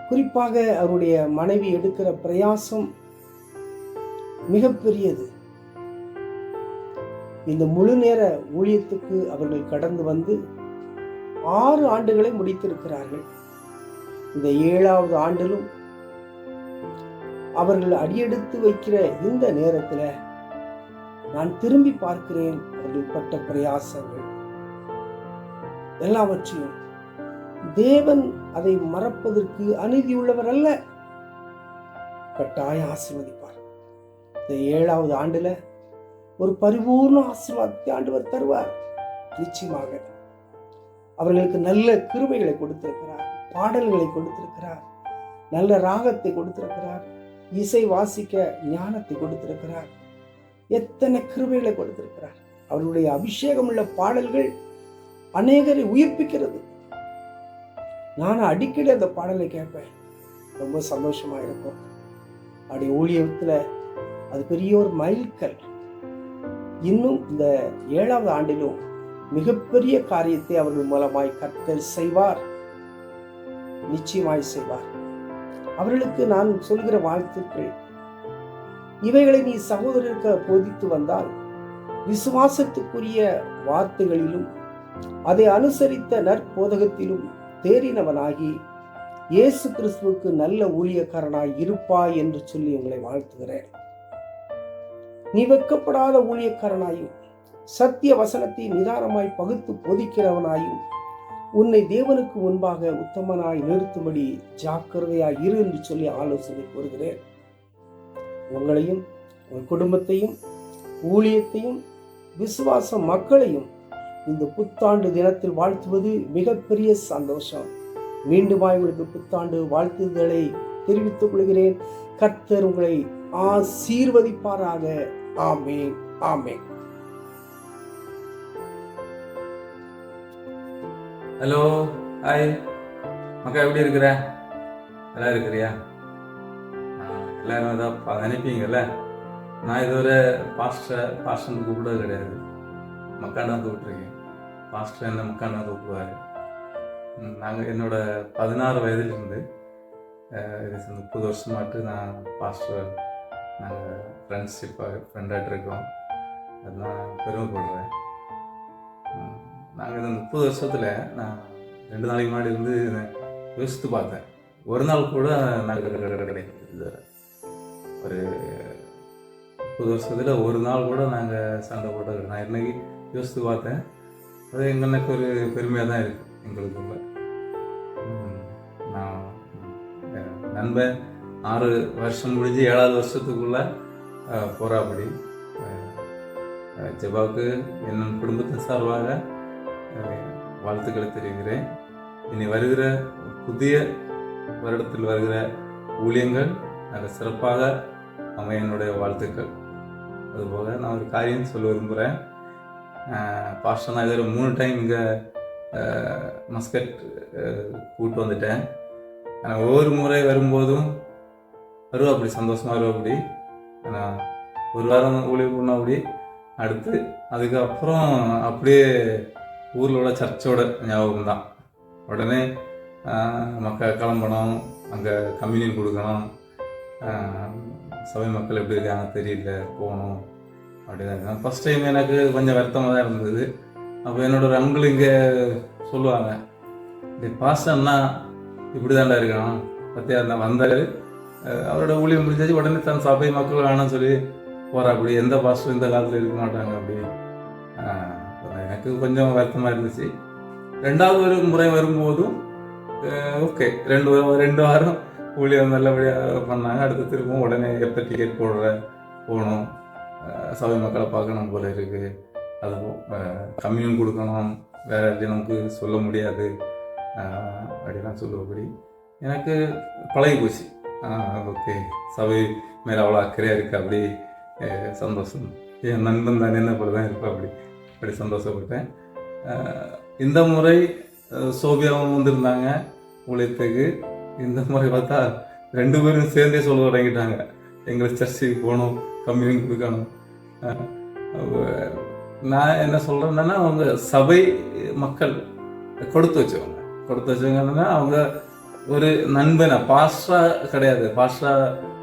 குறிப்பாக அவருடைய மனைவி எடுக்கிற பிரயாசம் மிகப்பெரியது. இந்த முழு நேர ஊழியத்துக்கு அவர்கள் கடந்து வந்து 6 ஆண்டுகளை முடித்திருக்கிறார்கள். இந்த 7வது ஆண்டிலும் அவர்கள் அடியெடுத்து வைக்கிற இந்த நேரத்தில் நான் திரும்பி பார்க்கிறேன் அவர்கள் பட்ட பிரயாசங்கள் எல்லாவற்றையும். தேவன் அதை மறப்பதற்கு அநீதியுள்ளவர் அல்ல, கட்டாய ஆசீர்வதிப்பார். இந்த 7வது ஆண்டுல ஒரு பரிபூர்ண ஆசீர்வாதத்தை ஆண்டவர் தருவார். நிச்சயமாக அவர்களுக்கு நல்ல கிருபைகளை கொடுத்திருக்கிறார், பாடல்களை கொடுத்திருக்கிறார், நல்ல ராகத்தை கொடுத்திருக்கிறார், இசை வாசிக்க ஞானத்தை கொடுத்திருக்கிறார், எத்தனை கிருபைகளை கொடுத்திருக்கிறார். அவருடைய அபிஷேகம் உள்ள பாடல்கள் அநேகரை உயிர்ப்பிக்கிறது. நான் அடிக்கடி அந்த பாடலை கேட்பேன், ரொம்ப சந்தோஷமா இருக்கும். அப்படி ஊழியத்துல அது பெரிய ஒரு மைல்கல். இன்னும் இந்த 7வது ஆண்டிலும் மிகப்பெரிய காரியத்தை அவர்கள் மூலமாய் கர்த்தர் செய்வார், நிச்சயமாய் செய்வார். அவர்களுக்கு நான் சொல்கிற வாழ்த்துக்கள், இவைகளை நீ சகோதரருக்கு போதித்து வந்தால் விசுவாசத்துக்குரிய வார்த்தைகளிலும் அதை அனுசரித்த நற்போதகத்திலும் தேறினவனாகி இயேசு கிறிஸ்துவுக்கு நல்ல ஊழியக்காரனாய் இருப்பாய் என்று சொல்லி உங்களை வாழ்த்துகிறேன். நீ வெட்கப்படாத ஊழியக்காரனாயும் சத்திய வசனத்தை நிதானமாய் பகுத்து போதிக்கிறவனாயும் உன்னை தேவனுக்கு முன்பாக உத்தமனாய் நிறுத்தும்படி ஜாக்கிரதையாய் இரு என்று சொல்லி ஆலோசனை கூறுகிறேன். உங்களையும் உங்கள் குடும்பத்தையும் ஊழியத்தையும் விசுவாச மக்களையும் இந்த புத்தாண்டு தினத்தில் வாழ்த்துவது மிகப்பெரிய சந்தோஷம். மீண்டுமாய் உங்களுக்கு புத்தாண்டு வாழ்த்துதலை தெரிவித்துக் கொள்கிறேன். கர்த்தர் உங்களை ஆசீர்வதிப்பாராக. ஆமென், ஆமென். ஹலோ, ஹாய் மக்கா, எப்படி இருக்கிற? நல்லா இருக்கிறியா? எல்லாரும் அதான் நினைப்பீங்கல்ல, நான் இதுவரை பாஸ்டர்னு கூப்பிடவே கிடையாது, மக்காண்டா கூப்பிட்ருக்கேன். பாஸ்டர் என்ன மக்காண்டா கூப்பிடுவார். நாங்கள் என்னோட 16 வயதிலிருந்து 30 வருஷமாட்டு நான் பாஸ்டர், நாங்கள் ஃப்ரெண்டாகிட்டு இருக்கோம். அது நான் பெருமைப்படுறேன். நாங்கள் இந்த 30 வருஷத்தில் நான் 2 நாளைக்கு முன்னாடி இருந்து யோசித்து பார்த்தேன். ஒரு நாள் கூட நாங்கள் கிடையாது. ஒரு 30 வருஷத்தில் ஒரு நாள் கூட நாங்கள் சண்டை போட்டது நான் இன்னைக்கு யோசித்து பார்த்தேன். அது எங்களுக்கு ஒரு பெருமையாக தான் இருக்குது எங்களுக்குள்ள. நான் நண்பன் 6 வருஷம் முடிஞ்சு 7வது வருஷத்துக்குள்ளே போராப்படி ஜெபாவுக்கு என் குடும்பத்தின் சார்பாக வாழ்த்துக்களை தெரிவிக்கிறேன். இனி வருகிற புதிய வருடத்தில் வருகிற ஊழியங்கள் நல்ல சிறப்பாக அமைய என்னுடைய வாழ்த்துக்கள். அதுபோக நான் ஒரு காரியம் சொல்ல விரும்புகிறேன். பாஸ்டர், நான் இதில் 3 டைம் இங்கே மஸ்கட் கூப்பிட்டு வந்துட்டேன். ஆனால் ஒவ்வொரு முறை வரும்போதும் அப்படி சந்தோஷமாக வருவாப்படி. ஆனால் ஒரு வாரம் ஊழியர் பண்ணாப்படி, அடுத்து அதுக்கப்புறம் அப்படியே ஊரில் உள்ள சர்ச்சோட ஞாபகம் தான். உடனே மக்கள் கிளம்பணும், அங்கே கம்யூனியன் கொடுக்கணும், சபை மக்கள் எப்படி இருக்காங்க தெரியல, போகணும் அப்படிதான். ஃபஸ்ட் டைம் எனக்கு கொஞ்சம் வருத்தமாக தான் இருந்தது. அப்போ என்னோட ஒரு அங்கிள் இங்கே சொல்லுவாங்க, பாஸ்டர்னா இப்படி தாண்டா இருக்கான் பற்றியா இருந்தால் வந்தார், அவரோட ஊழியம் முடிஞ்சாச்சு, உடனே தன் சபை மக்கள் வேணாம்னு சொல்லி போகிறாப்படி. எந்த பாஸ்டரும் இந்த காலத்தில் இருக்க மாட்டாங்க அப்படி. எனக்கு கொஞ்சம் வருத்தமாக இருந்துச்சு. 2வது ஒரு முறை வரும்போதும் ஓகே, 2 வாரம் ஊழியம் நல்லபடியாக பண்ணாங்க. அடுத்து திரும்பவும் உடனே எப்போ டிக்கெட் போகணும், சபை மக்களை பார்க்கணும் போல இருக்குது, அதுவும் கம்யூனியன் கொடுக்கணும், வேறு யார்ட்டையும் நமக்கு சொல்ல முடியாது அப்படிலாம் சொல்லுவபடி எனக்கு பழகி போச்சு. ஓகே, சபை மேலே அவ்வளோ அக்கறையாக இருக்குது, அப்படி சந்தோஷம். என் நண்பன் தானே என்ன போல தான் இருப்பேன், அப்படி சந்தோஷப்பட்டேன். இந்த முறை சோபியாவும் வந்திருந்தாங்க, ஊழியத்துக்கு இந்த முறை பார்த்தா 2 பேரும் சேர்ந்தே சொல்ல தொடங்கிட்டாங்க, எங்களுக்கு சர்ச்சுக்கு போகணும், கம்யூனிங் கொடுக்கணும். நான் என்ன சொல்கிறேன்னா, அவங்க சபை மக்கள் கொடுத்து வச்சவங்கன்னா அவங்க ஒரு நண்பனா, பாஸ்டா கிடையாது, பாஸ்டா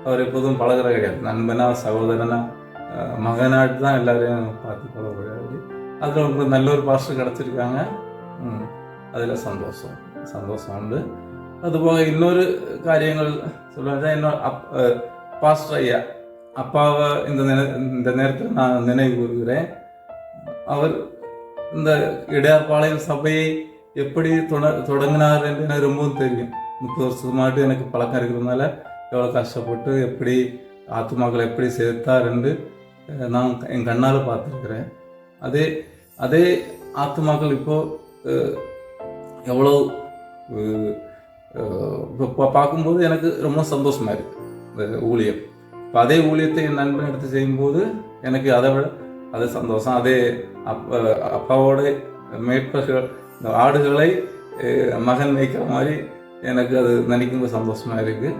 அவர் எப்போதும் பழகிற கிடையாது, நண்பனா சகோதரனா மகனாட்டு தான் எல்லாரையும் பார்த்து பழகக்கூடாது. அதில் உங்களுக்கு நல்ல ஒரு பாஸ்டர் கிடச்சிருக்காங்க, அதில் சந்தோஷம் உண்டு. அதுபோக இன்னொரு காரியங்கள் சொல்லுவாங்க, இன்னொரு பாஸ்டர் ஐயா அப்பாவை இந்த நேரத்தில் நான் நினைவு கூறுகிறேன். அவர் இந்த இடையார்பாளையம் சபையை எப்படி தொடங்கினார் என்று எனக்கு ரொம்பவும் தெரியும். 30 வருஷமாட்டு எனக்கு பழக்கம் இருக்கிறதுனால எவ்வளோ கஷ்டப்பட்டு எப்படி ஆத்துமாக்களை எப்படி சேர்த்தார் என்று நான் என் கண்ணால் பார்த்துருக்கிறேன். அதே ஆத்துமாக்கள் இப்போது எவ்வளோ இப்போ பார்க்கும்போது எனக்கு ரொம்ப சந்தோஷமாக இருக்குது இந்த ஊழியம். இப்போ அதே ஊழியத்தை என் நண்பன் எடுத்து செய்யும்போது எனக்கு அதை விட அது சந்தோஷம். அதே அப்பாவோட மேற்பர்கள் இந்த ஆடுகளை மகன் மேய்க்கிற மாதிரி எனக்கு அது நினைக்கும்போது சந்தோஷமாக இருக்குது.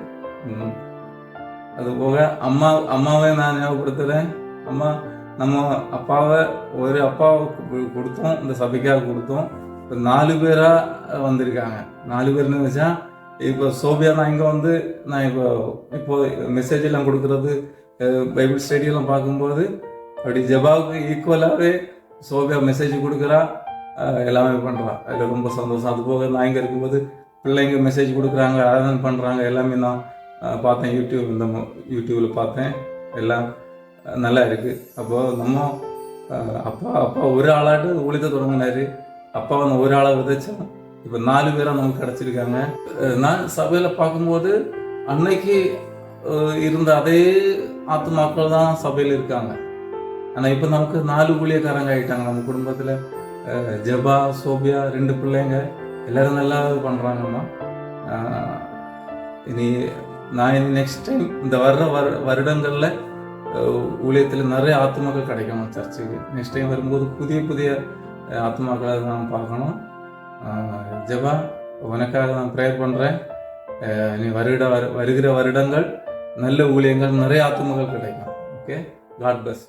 அதுபோக அம்மாவை நான் ஞாபகப்படுத்துகிறேன். அம்மா நம்ம அப்பாவை கொடுத்தோம், இந்த சபைக்காக கொடுத்தோம். இப்போ 4 பேராக வந்திருக்காங்க. 4 பேர்னு வச்சா இப்போ சோபியா நான் இங்கே வந்து நான் இப்போ மெசேஜ் எல்லாம் கொடுக்குறது, பைபிள் ஸ்டடியெல்லாம் பார்க்கும்போது அப்படி ஜெபாவுக்கு ஈக்குவலாகவே சோபியா மெசேஜ் கொடுக்குறா, எல்லாமே பண்ணுறா. அதில் ரொம்ப சந்தோஷம். அதுபோக நான் இங்கே இருக்கும்போது பிள்ளைங்க மெசேஜ் கொடுக்குறாங்க, ஆராதனை பண்ணுறாங்க, எல்லாமே நான் பார்த்தேன். யூடியூப்பில் பார்த்தேன், எல்லாம் நல்லா இருக்குது. அப்போது நம்ம அப்பா ஒரு ஆளாட்டு ஊழியத்தை தொடங்கினார். அப்பா வந்து ஒரு ஆளை விதைச்சோம், இப்போ 4 பேராக நமக்கு கிடச்சிருக்காங்க. நான் சபையில் பார்க்கும்போது அன்னைக்கு இருந்த அதே ஆத்துமாக்கள் தான் சபையில் இருக்காங்க. ஆனால் இப்போ நமக்கு 4 ஊழியக்காரங்க ஆகிட்டாங்க. நம்ம குடும்பத்தில் ஜெபா, சோபியா 2 பிள்ளைங்க எல்லோரும் நல்லா பண்ணுறாங்கம்மா. நான் நெக்ஸ்ட் டைம் இந்த வருடங்களில் ஊழியத்தில் நிறைய ஆத்துமாக்கள் கிடைக்கணும் சர்ச்சுக்கு. நெக்ஸ்ட் டைம் வரும்போது புதிய ஆத்துமாக்களை நான் பார்க்கணும். ஜெபா, உனக்காக நான் ப்ரேயர் பண்ணுறேன். நீ வருகிற வருடங்கள் நல்ல ஊழியங்கள், நிறைய ஆத்துமாக்கள் கிடைக்கும். Okay, God plus.